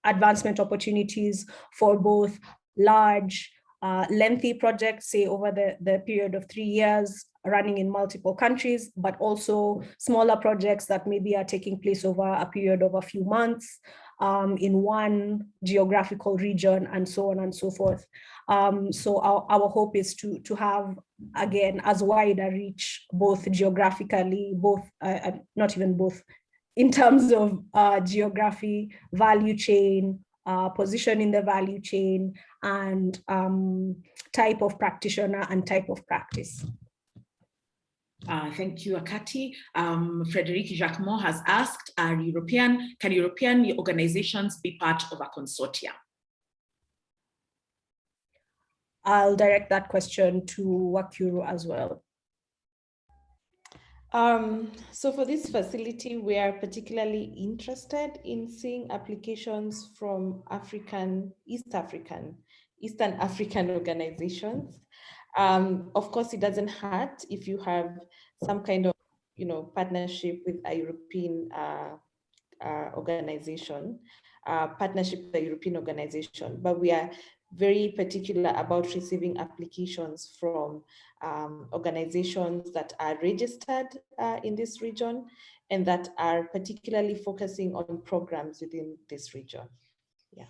advancement opportunities for both large, lengthy projects, say over the period of 3 years, running in multiple countries, but also smaller projects that maybe are taking place over a period of a few months in one geographical region, and so on and so forth. So our hope is to have, again, as wide a reach, both geographically, not even both, in terms of geography, value chain, position in the value chain, and type of practitioner and type of practice. Thank you, Akati. Frederic Jacquemont has asked, can European organizations be part of a consortium? I'll direct that question to Wakuru as well. So for this facility, we are particularly interested in seeing applications from Eastern African organizations. Of course, it doesn't hurt if you have some kind of, partnership with a European organization, but we are very particular about receiving applications from organizations that are registered in this region and that are particularly focusing on programs within this region. Yeah.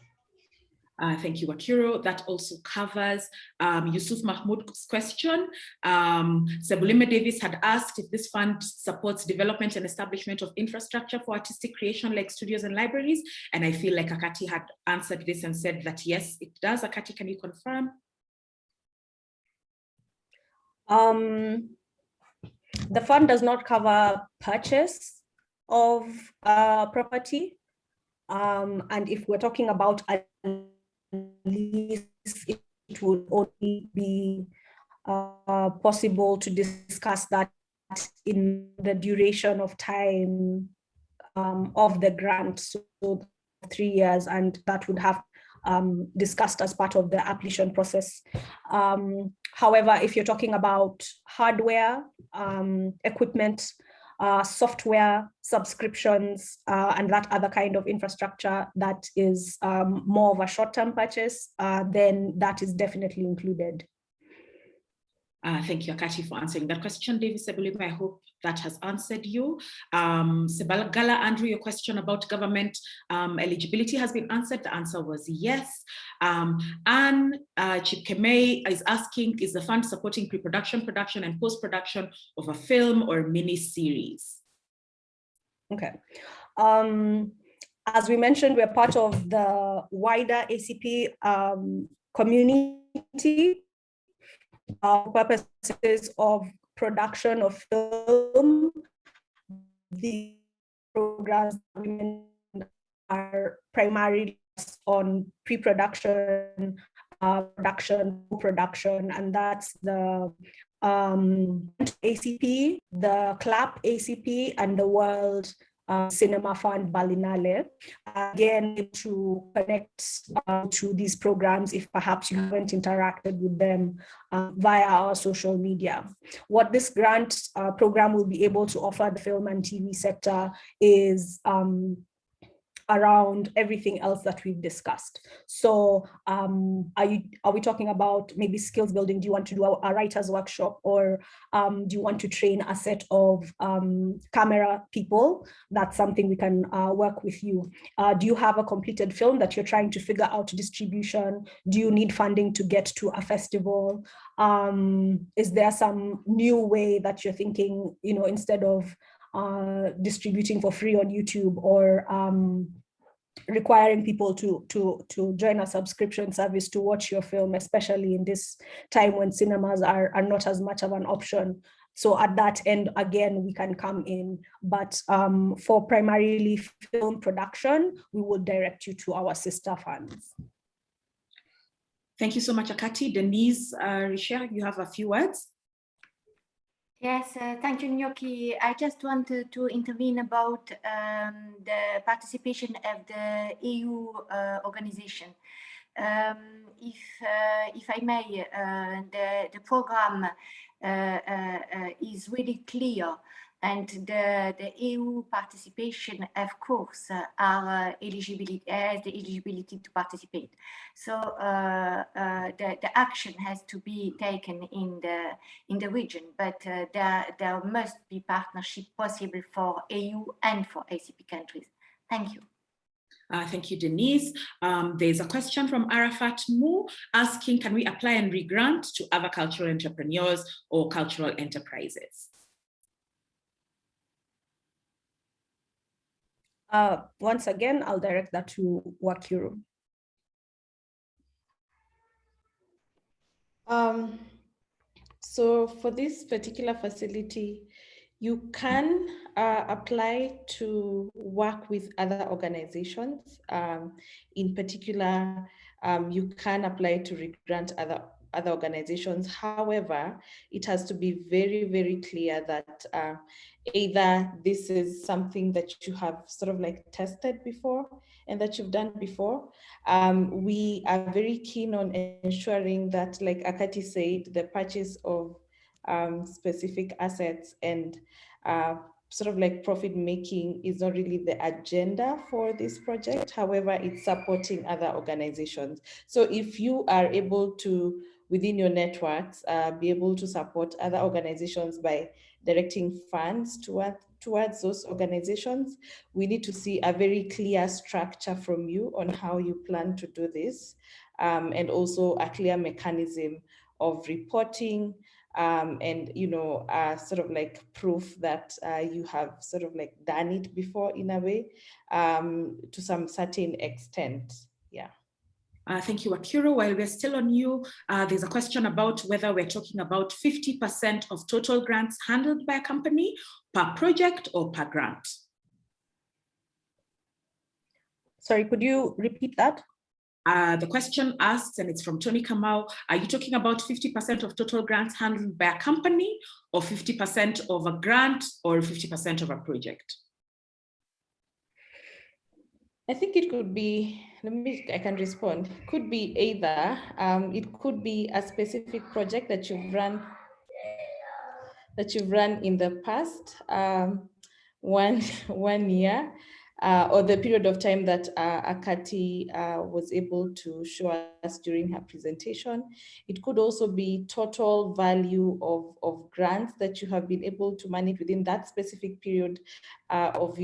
Thank you, Wakiro. That also covers Yusuf Mahmoud's question. Sebulime Davis had asked if this fund supports development and establishment of infrastructure for artistic creation like studios and libraries. And I feel like Akati had answered this and said that yes, it does. Akati, can you confirm? The fund does not cover purchase of property. And if we're talking about a lease, it would only be possible to discuss that in the duration of time of the grant, so 3 years, and that would have discussed as part of the application process. However, if you're talking about hardware, equipment, software, subscriptions, and that other kind of infrastructure that is more of a short-term purchase, then that is definitely included. Thank you, Akati, for answering that question. David Sebulime, I hope that has answered you. Sebagala Andrew, your question about government eligibility has been answered. The answer was yes. Anne Chipkemei is asking, is the fund supporting pre-production, production, and post-production of a film or mini-series? Okay. As we mentioned, we're part of the wider ACP community. Purposes of production of film, the programs are primarily on pre-production, production, production, and that's the ACP, the CLAP ACP, and the World Cinema Fund Balinale, again, to connect to these programs if perhaps you haven't interacted with them via our social media. What this grant program will be able to offer the film and TV sector is around everything else that we've discussed. So are we talking about maybe skills building? Do you want to do a writer's workshop, or do you want to train a set of camera people? That's something we can work with you. Do you have a completed film that you're trying to figure out distribution? Do you need funding to get to a festival? Is there some new way that you're thinking, instead of distributing for free on YouTube, or requiring people to join a subscription service to watch your film, especially in this time when cinemas are not as much of an option? So at that end, again, we can come in, but for primarily film production, we will direct you to our sister funds. Thank you so much, Akati. Denise, Richard, you have a few words? Yes, thank you, Nyoki. I just wanted to intervene about the participation of the EU organization. If I may, the program is really clear, and the EU participation, of course, has the eligibility to participate. So the action has to be taken in the region, but there must be partnership possible for EU and for ACP countries. Thank you. Thank you, Denise. There's a question from Arafat Mu asking, can we apply and re-grant to other cultural entrepreneurs or cultural enterprises? Once again, I'll direct that to Wakiru. So for this particular facility, you can apply to work with other organizations. In particular, you can apply to re-grant other organizations. However, it has to be very, very clear that either this is something that you have sort of like tested before and that you've done before. We are very keen on ensuring that, like Akati said, the purchase of specific assets and sort of like profit making is not really the agenda for this project. However, it's supporting other organizations. So if you are able to, within your networks, be able to support other organizations by directing funds towards those organizations, we need to see a very clear structure from you on how you plan to do this, and also a clear mechanism of reporting, and sort of like proof that you have sort of like done it before in a way, to some certain extent. Yeah. Thank you, Akiro. While we're still on you, there's a question about whether we're talking about 50% of total grants handled by a company per project or per grant. Sorry, could you repeat that? The question asks, and it's from Tony Kamau, are you talking about 50% of total grants handled by a company, or 50% of a grant, or 50% of a project? I think it could be, I can respond. Could be either. It could be a specific project that you've run in the past, one year, or the period of time that Akati was able to show us during her presentation. It could also be total value of grants that you have been able to manage within that specific period of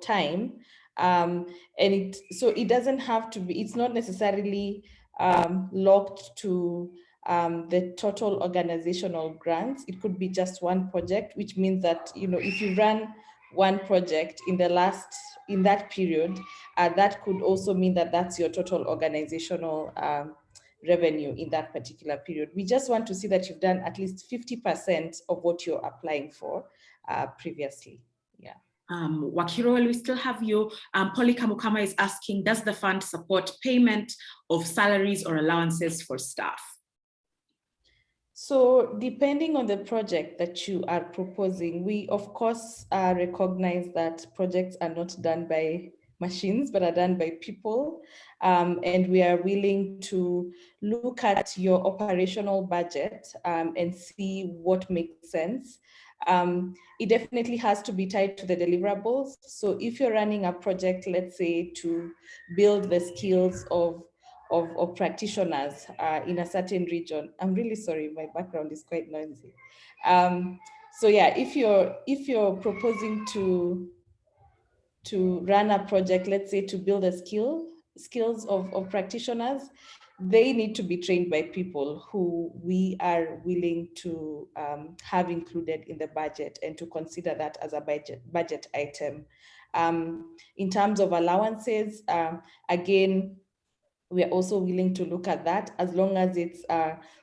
time. And so it doesn't have to be, it's not necessarily locked to the total organizational grants. It could be just one project, which means that, if you run one project in that period, that could also mean that that's your total organizational revenue in that particular period. We just want to see that you've done at least 50% of what you're applying for previously. Yeah. Wakiro, we still have you. Polly Kamukama is asking, does the fund support payment of salaries or allowances for staff? So depending on the project that you are proposing, we of course recognize that projects are not done by machines, but are done by people. And we are willing to look at your operational budget and see what makes sense. It definitely has to be tied to the deliverables. So if you're running a project, let's say to build the skills of practitioners in a certain region. I'm really sorry, my background is quite noisy. So yeah, if you're proposing to run a project, let's say to build a skills of practitioners, they need to be trained by people who we are willing to have included in the budget and to consider that as a budget item. In terms of allowances, again, we are also willing to look at that as long as it's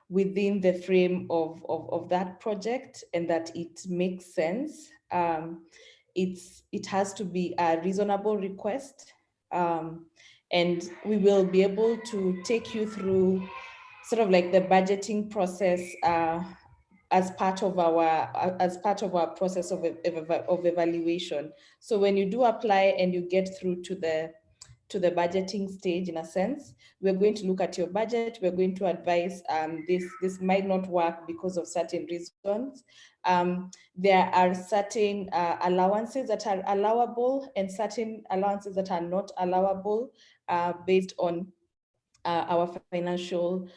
within the frame of that project and that it makes sense. It has to be a reasonable request, and we will be able to take you through sort of like the budgeting process as part of our process of evaluation. So when you do apply and you get through to the budgeting stage, in a sense, we're going to look at your budget. We're going to advise this might not work because of certain reasons. There are certain allowances that are allowable and certain allowances that are not allowable based on our financial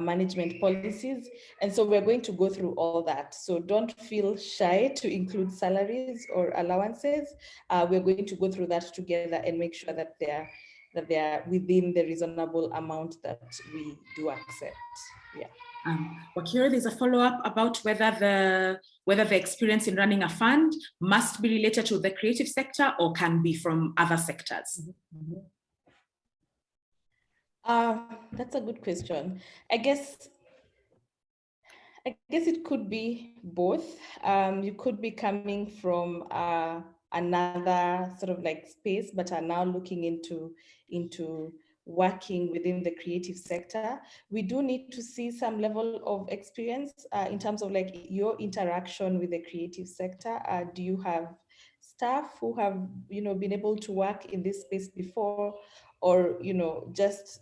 management policies. And so we're going to go through all that. So don't feel shy to include salaries or allowances. We're going to go through that together and make sure that they're within the reasonable amount that we do accept. Yeah. Wakiro, there's a follow-up about whether the experience in running a fund must be related to the creative sector or can be from other sectors. That's a good question. I guess it could be both. You could be coming from another sort of like space, but are now looking into working within the creative sector. We do need to see some level of experience in terms of like your interaction with the creative sector. Do you have staff who have been able to work in this space before, or just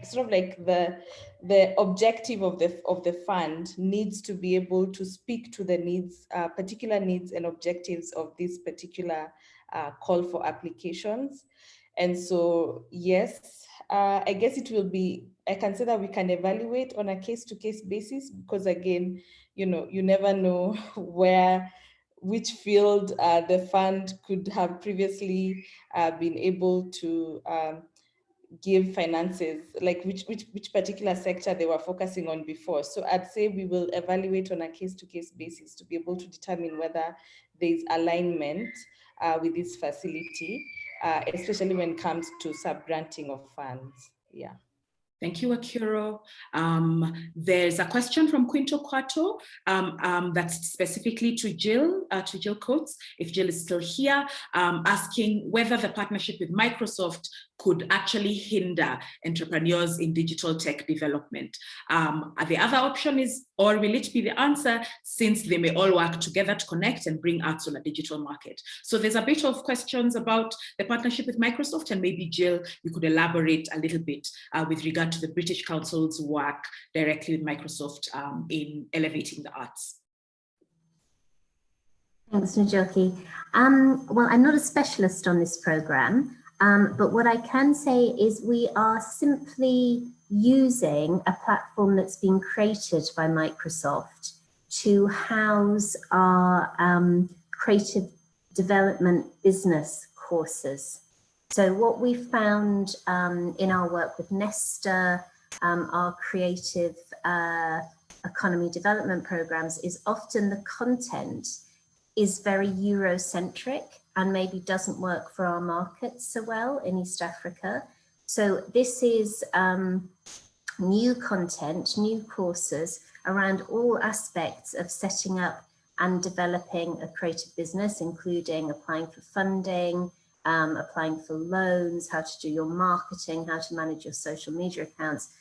sort of like the objective of the fund needs to be able to speak to the needs, particular needs and objectives of this particular call for applications. And so, yes, I guess it will be, I can say that we can evaluate on a case-to-case basis, because again, you never know which field the fund could have previously been able to give finances, like which particular sector they were focusing on before. So I'd say we will evaluate on a case-to-case basis to be able to determine whether there's alignment with this facility, especially when it comes to sub-granting of funds. Yeah. Thank you, Wakiro. There's a question from Quinto Quarto that's specifically to Jill Coates, if Jill is still here, asking whether the partnership with Microsoft could actually hinder entrepreneurs in digital tech development. The other option is, or will it be the answer, since they may all work together to connect and bring arts on a digital market? So there's a bit of questions about the partnership with Microsoft, and maybe Jill, you could elaborate a little bit with regard to the British Council's work directly with Microsoft in elevating the arts. Thanks, Njoki. Well, I'm not a specialist on this program, but what I can say is we are simply using a platform that's been created by Microsoft to house our creative development business courses. So what we found in our work with Nesta, our creative economy development programs, is often the content is very Eurocentric and maybe doesn't work for our markets so well in East Africa. So this is new content, new courses around all aspects of setting up and developing a creative business, including applying for funding, applying for loans, how to do your marketing, how to manage your social media accounts,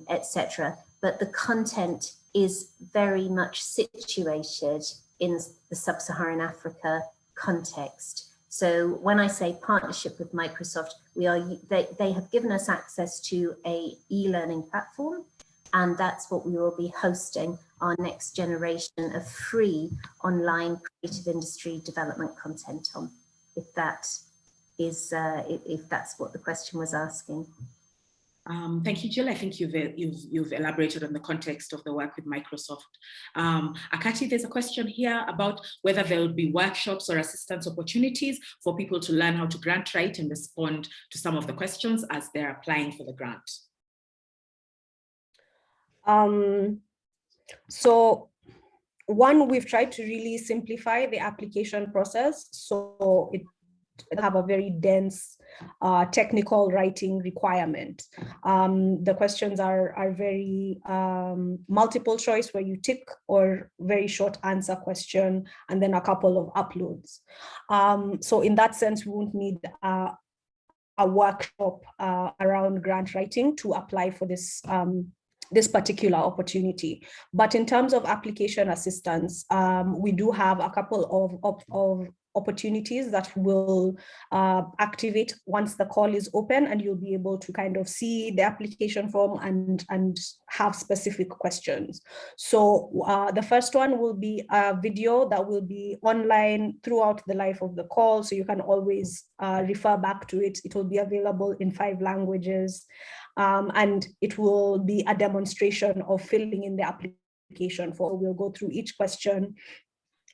etc. But the content is very much situated in the sub-Saharan Africa context. So when I say partnership with Microsoft, they have given us access to a e-learning platform, and that's what we will be hosting our next generation of free online creative industry development content on, if that's what the question was asking. Thank you, Jill. I think you've elaborated on the context of the work with Microsoft. Akati, there's a question here about whether there will be workshops or assistance opportunities for people to learn how to grant write and respond to some of the questions as they're applying for the grant. So one, we've tried to really simplify the application process, so it have a very dense technical writing requirement. The questions are very multiple choice, where you tick, or very short answer question, and then a couple of uploads. So in that sense, we won't need a workshop around grant writing to apply for this this particular opportunity. But in terms of application assistance, we do have a couple of opportunities that will activate once the call is open, and you'll be able to kind of see the application form and have specific questions. So the first one will be a video that will be online throughout the life of the call, so you can always refer back to it. It will be available in 5 languages. And it will be a demonstration of filling in the application form. We'll go through each question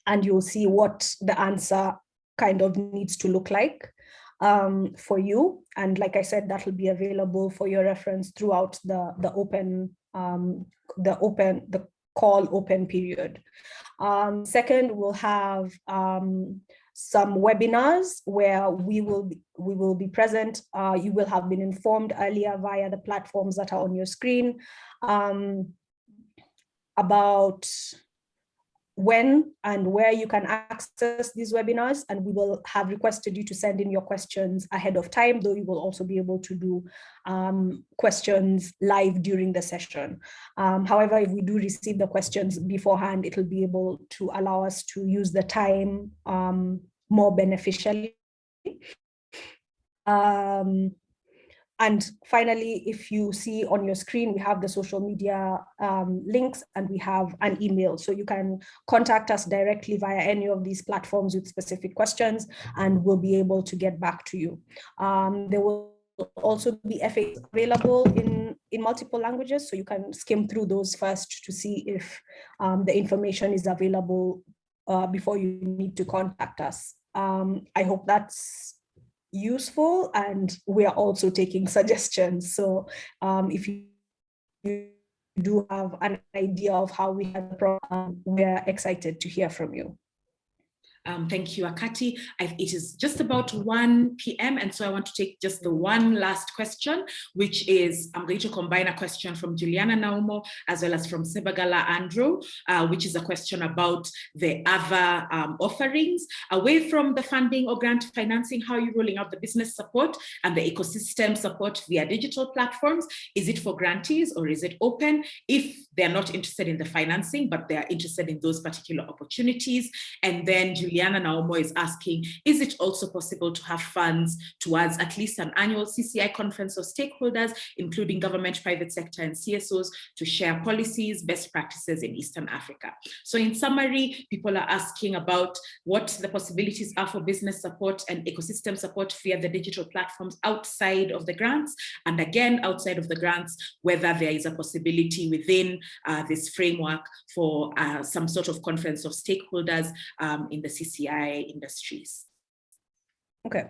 and you'll see what the answer kind of needs to look like for you. And like I said, that will be available for your reference throughout the call open period. Second, we'll have some webinars where we will be present. You will have been informed earlier via the platforms that are on your screen about when and where you can access these webinars, and we will have requested you to send in your questions ahead of time, though you will also be able to do questions live during the session. However, if we do receive the questions beforehand, it will be able to allow us to use the time more beneficially. And finally, if you see on your screen, we have the social media links, and we have an email. So you can contact us directly via any of these platforms with specific questions, and we'll be able to get back to you. There will also be FAQs available in multiple languages, so you can skim through those first to see if the information is available before you need to contact us. I hope that's useful, and we are also taking suggestions. So if you do have an idea of how we have the program, we're excited to hear from you. Thank you, Akati. It is just about 1 p.m. and so I want to take just the one last question, which is, I'm going to combine a question from Juliana Naumo as well as from Sebagala Andrew, which is a question about the other offerings. Away from the funding or grant financing, how are you rolling out the business support and the ecosystem support via digital platforms? Is it for grantees or is it open? If they're not interested in the financing, but they're interested in those particular opportunities. And then Juliana Naumo is asking, is it also possible to have funds towards at least an annual CCI conference of stakeholders, including government, private sector, and CSOs, to share policies, best practices in Eastern Africa? So in summary, people are asking about what the possibilities are for business support and ecosystem support via the digital platforms outside of the grants. And again, outside of the grants, whether there is a possibility within this framework for some sort of conference of stakeholders in the CCI industries. Okay.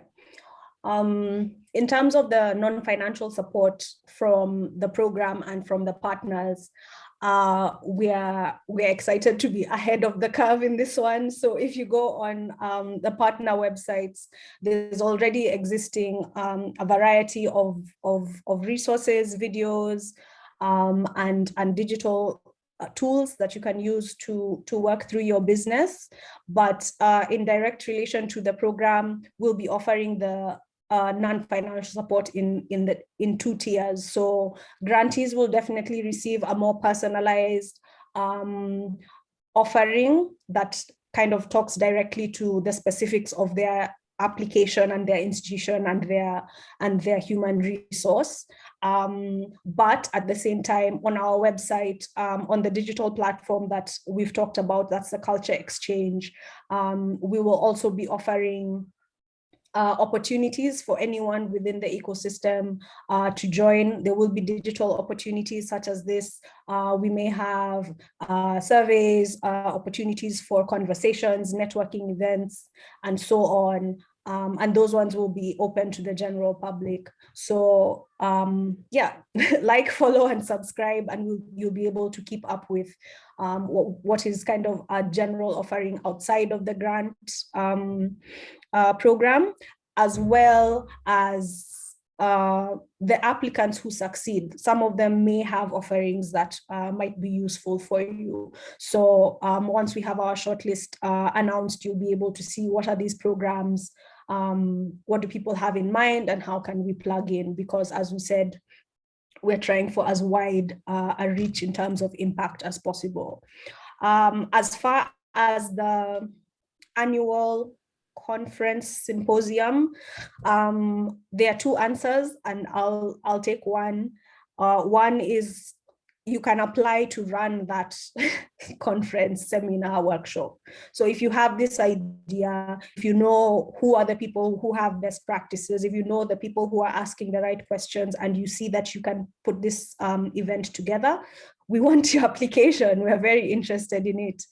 In terms of the non-financial support from the program and from the partners, we're excited to be ahead of the curve in this one. So if you go on the partner websites, there's already existing a variety of resources, videos, and digital tools that you can use to work through your business. But in direct relation to the program, we'll be offering the non-financial support in 2 tiers. So grantees will definitely receive a more personalized offering that kind of talks directly to the specifics of their application and their institution and their human resource. But at the same time, on our website, on the digital platform that we've talked about, that's the Culture Exchange, we will also be offering opportunities for anyone within the ecosystem to join. There will be digital opportunities such as this. We may have surveys, opportunities for conversations, networking events, and so on. And those ones will be open to the general public. So yeah, like, follow, and subscribe, and you'll be able to keep up with what is kind of a general offering outside of the grant program, as well as the applicants who succeed. Some of them may have offerings that might be useful for you. So once we have our shortlist announced, you'll be able to see what are these programs, what do people have in mind, and how can we plug in? Because as we said, we're trying for as wide a reach in terms of impact as possible. As far as the annual conference symposium, there are two answers, and I'll take one. One is you can apply to run that conference, seminar, workshop. So if you have this idea, if you know who are the people who have best practices, if you know the people who are asking the right questions, and you see that you can put this event together, we want your application. We're very interested in it.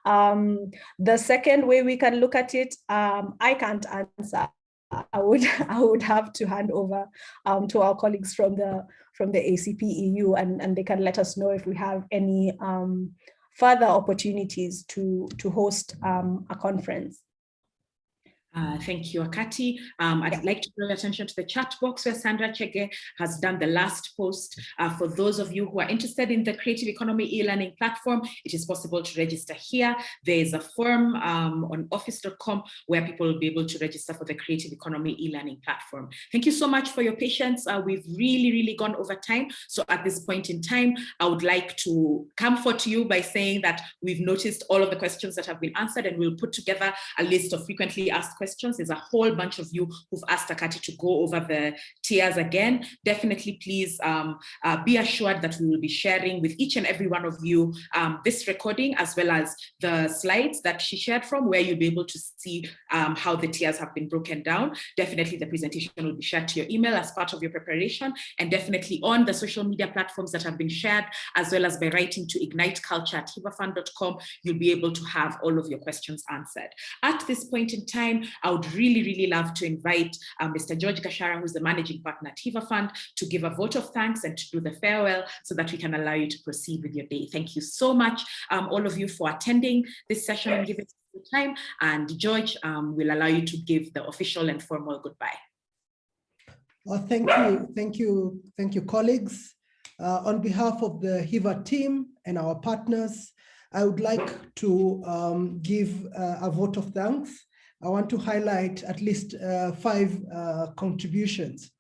The second way we can look at it, I can't answer. I would have to hand over to our colleagues from the ACP EU, and they can let us know if we have any further opportunities to host a conference. Thank you, Akati. I'd like to draw your attention to the chat box where Sandra Chege has done the last post. For those of you who are interested in the Creative Economy e-learning platform, it is possible to register here. There is a form on office.com where people will be able to register for the Creative Economy e-learning platform. Thank you so much for your patience. We've really gone over time. So at this point in time, I would like to comfort you by saying that we've noticed all of the questions that have been answered, and we'll put together a list of frequently asked questions. There's a whole bunch of you who've asked Akati to go over the tiers again. Definitely, please be assured that we will be sharing with each and every one of you this recording, as well as the slides that she shared from, where you'll be able to see how the tiers have been broken down. Definitely the presentation will be shared to your email as part of your preparation, and definitely on the social media platforms that have been shared, as well as by writing to igniteculture@hivafund.com, you'll be able to have all of your questions answered. At this point in time, I would really love to invite Mr. George Gashara, who's the managing partner at Hiva Fund, to give a vote of thanks and to do the farewell so that we can allow you to proceed with your day. Thank you so much, all of you, for attending this session and giving us the time. And George will allow you to give the official and formal goodbye. Well, thank you, colleagues. On behalf of the Hiva team and our partners, I would like to give a vote of thanks. I want to highlight at least 5 contributions.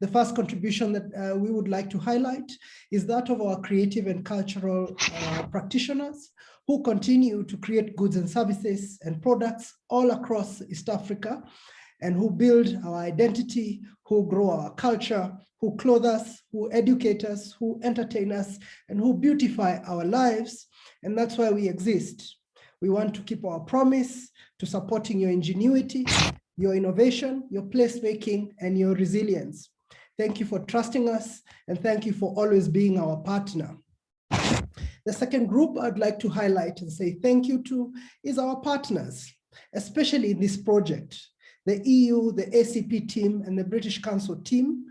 The first contribution that we would like to highlight is that of our creative and cultural practitioners who continue to create goods and services and products all across East Africa, and who build our identity, who grow our culture, who clothe us, who educate us, who entertain us, and who beautify our lives. And that's why we exist. We want to keep our promise to supporting your ingenuity, your innovation, your placemaking, and your resilience. Thank you for trusting us, and thank you for always being our partner. The second group I'd like to highlight and say thank you to is our partners, especially in this project, the EU, the ACP team, and the British Council team.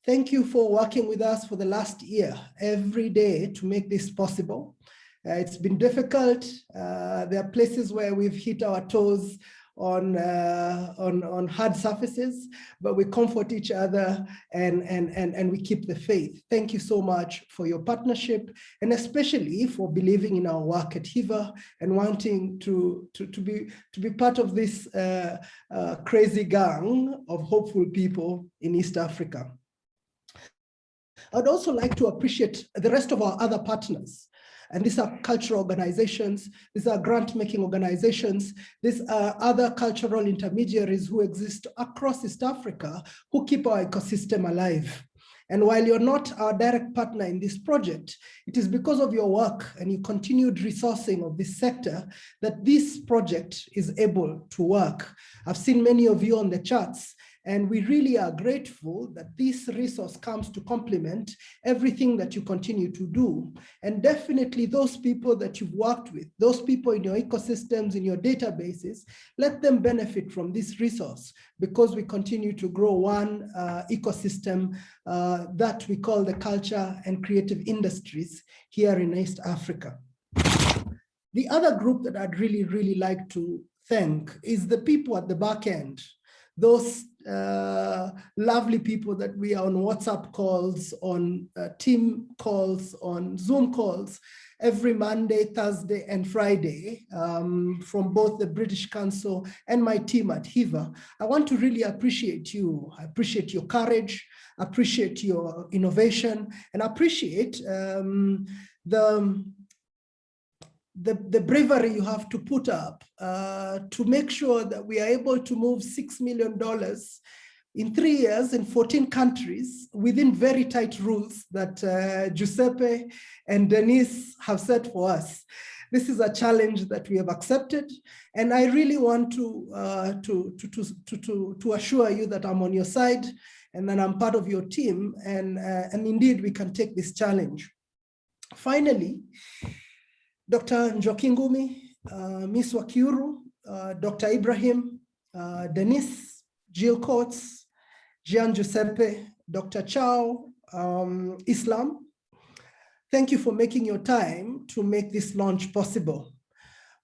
Thank you for working with us for the last year, every day, to make this possible. It's been difficult. There are places where we've hit our toes on hard surfaces, but we comfort each other and we keep the faith. Thank you so much for your partnership, and especially for believing in our work at Hiva and wanting to be part of this crazy gang of hopeful people in East Africa. I'd also like to appreciate the rest of our other partners. And these are cultural organizations, these are grant-making organizations, these are other cultural intermediaries who exist across East Africa who keep our ecosystem alive. And while you're not our direct partner in this project, it is because of your work and your continued resourcing of this sector that this project is able to work. I've seen many of you on the charts, and we really are grateful that this resource comes to complement everything that you continue to do. And definitely those people that you've worked with, those people in your ecosystems, in your databases, let them benefit from this resource, because we continue to grow one ecosystem that we call the culture and creative industries here in East Africa. The other group that I'd really like to thank is the people at the back end. Those lovely people that we are on WhatsApp calls, on team calls, on Zoom calls every Monday, Thursday, and Friday from both the British Council and my team at HIVA. I want to really appreciate you. I appreciate your courage, appreciate your innovation, and appreciate the bravery you have to put up to make sure that we are able to move $6 million in 3 years in 14 countries within very tight rules that Giuseppe and Denise have set for us. This is a challenge that we have accepted, and I really want to assure you that I'm on your side and that I'm part of your team, and indeed we can take this challenge. Finally, Dr. Njoki Ngumi, Ms. Wakiuru, Dr. Ibrahim, Denise, Jill Coates, Gian Giuseppe, Dr. Chow, Islam, thank you for making your time to make this launch possible.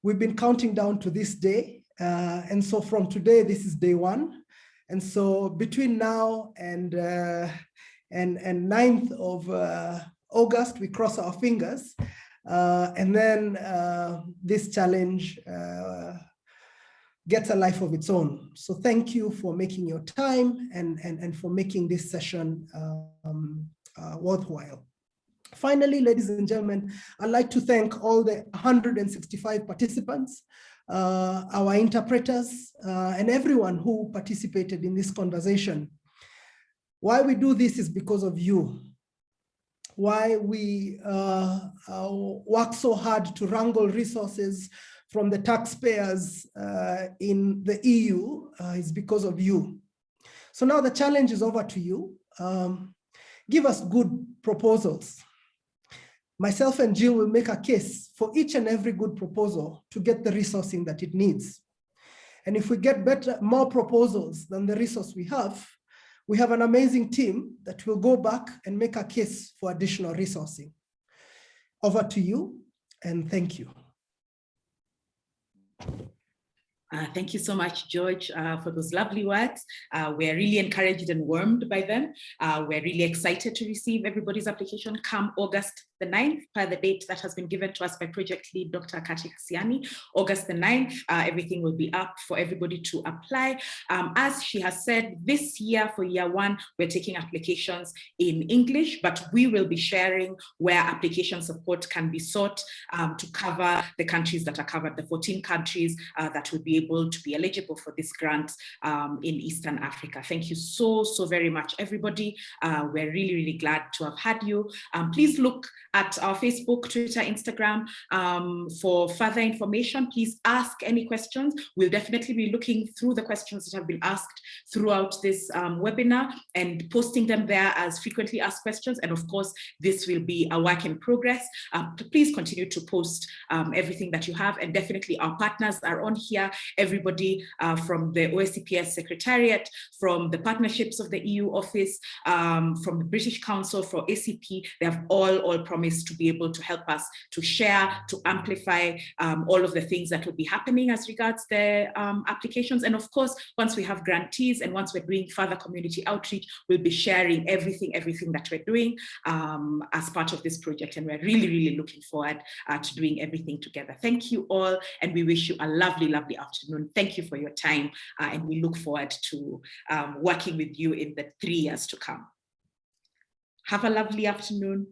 We've been counting down to this day, and so from today, this is day one. And so between now and 9th of August, we cross our fingers. And then this challenge gets a life of its own. So thank you for making your time and for making this session worthwhile. Finally, ladies and gentlemen, I'd like to thank all the 165 participants, our interpreters, and everyone who participated in this conversation. Why we do this is because of you. Why we work so hard to wrangle resources from the taxpayers in the EU is because of you. So now the challenge is over to you. Give us good proposals. Myself and Jill will make a case for each and every good proposal to get the resourcing that it needs. And if we get more proposals than the resource we have an amazing team that will go back and make a case for additional resourcing. Over to you, and thank you. Thank you so much, George, for those lovely words. We're really encouraged and warmed by them. We're really excited to receive everybody's application come August the 9th, per the date that has been given to us by project lead, Dr. Kati Kasiani. August the 9th, everything will be up for everybody to apply. As she has said, this year for year one, we're taking applications in English, but we will be sharing where application support can be sought to cover the countries that are covered, the 14 countries that will be able to be eligible for this grant in Eastern Africa. Thank you so very much, everybody. We're really glad to have had you. Please look at our Facebook, Twitter, Instagram for further information. Please ask any questions. We'll definitely be looking through the questions that have been asked throughout this webinar and posting them there as frequently asked questions. And of course, this will be a work in progress. Please continue to post everything that you have, and definitely our partners are on here. Everybody from the OSCPS Secretariat, from the partnerships of the EU office, from the British Council for ACP, they have all promised to be able to help us to share, to amplify all of the things that will be happening as regards the applications. And of course, once we have grantees and once we're doing further community outreach, we'll be sharing everything that we're doing as part of this project. And we're really looking forward to doing everything together. Thank you all, and we wish you a lovely afternoon. Thank you for your time, and we look forward to working with you in the 3 years to come. Have a lovely afternoon.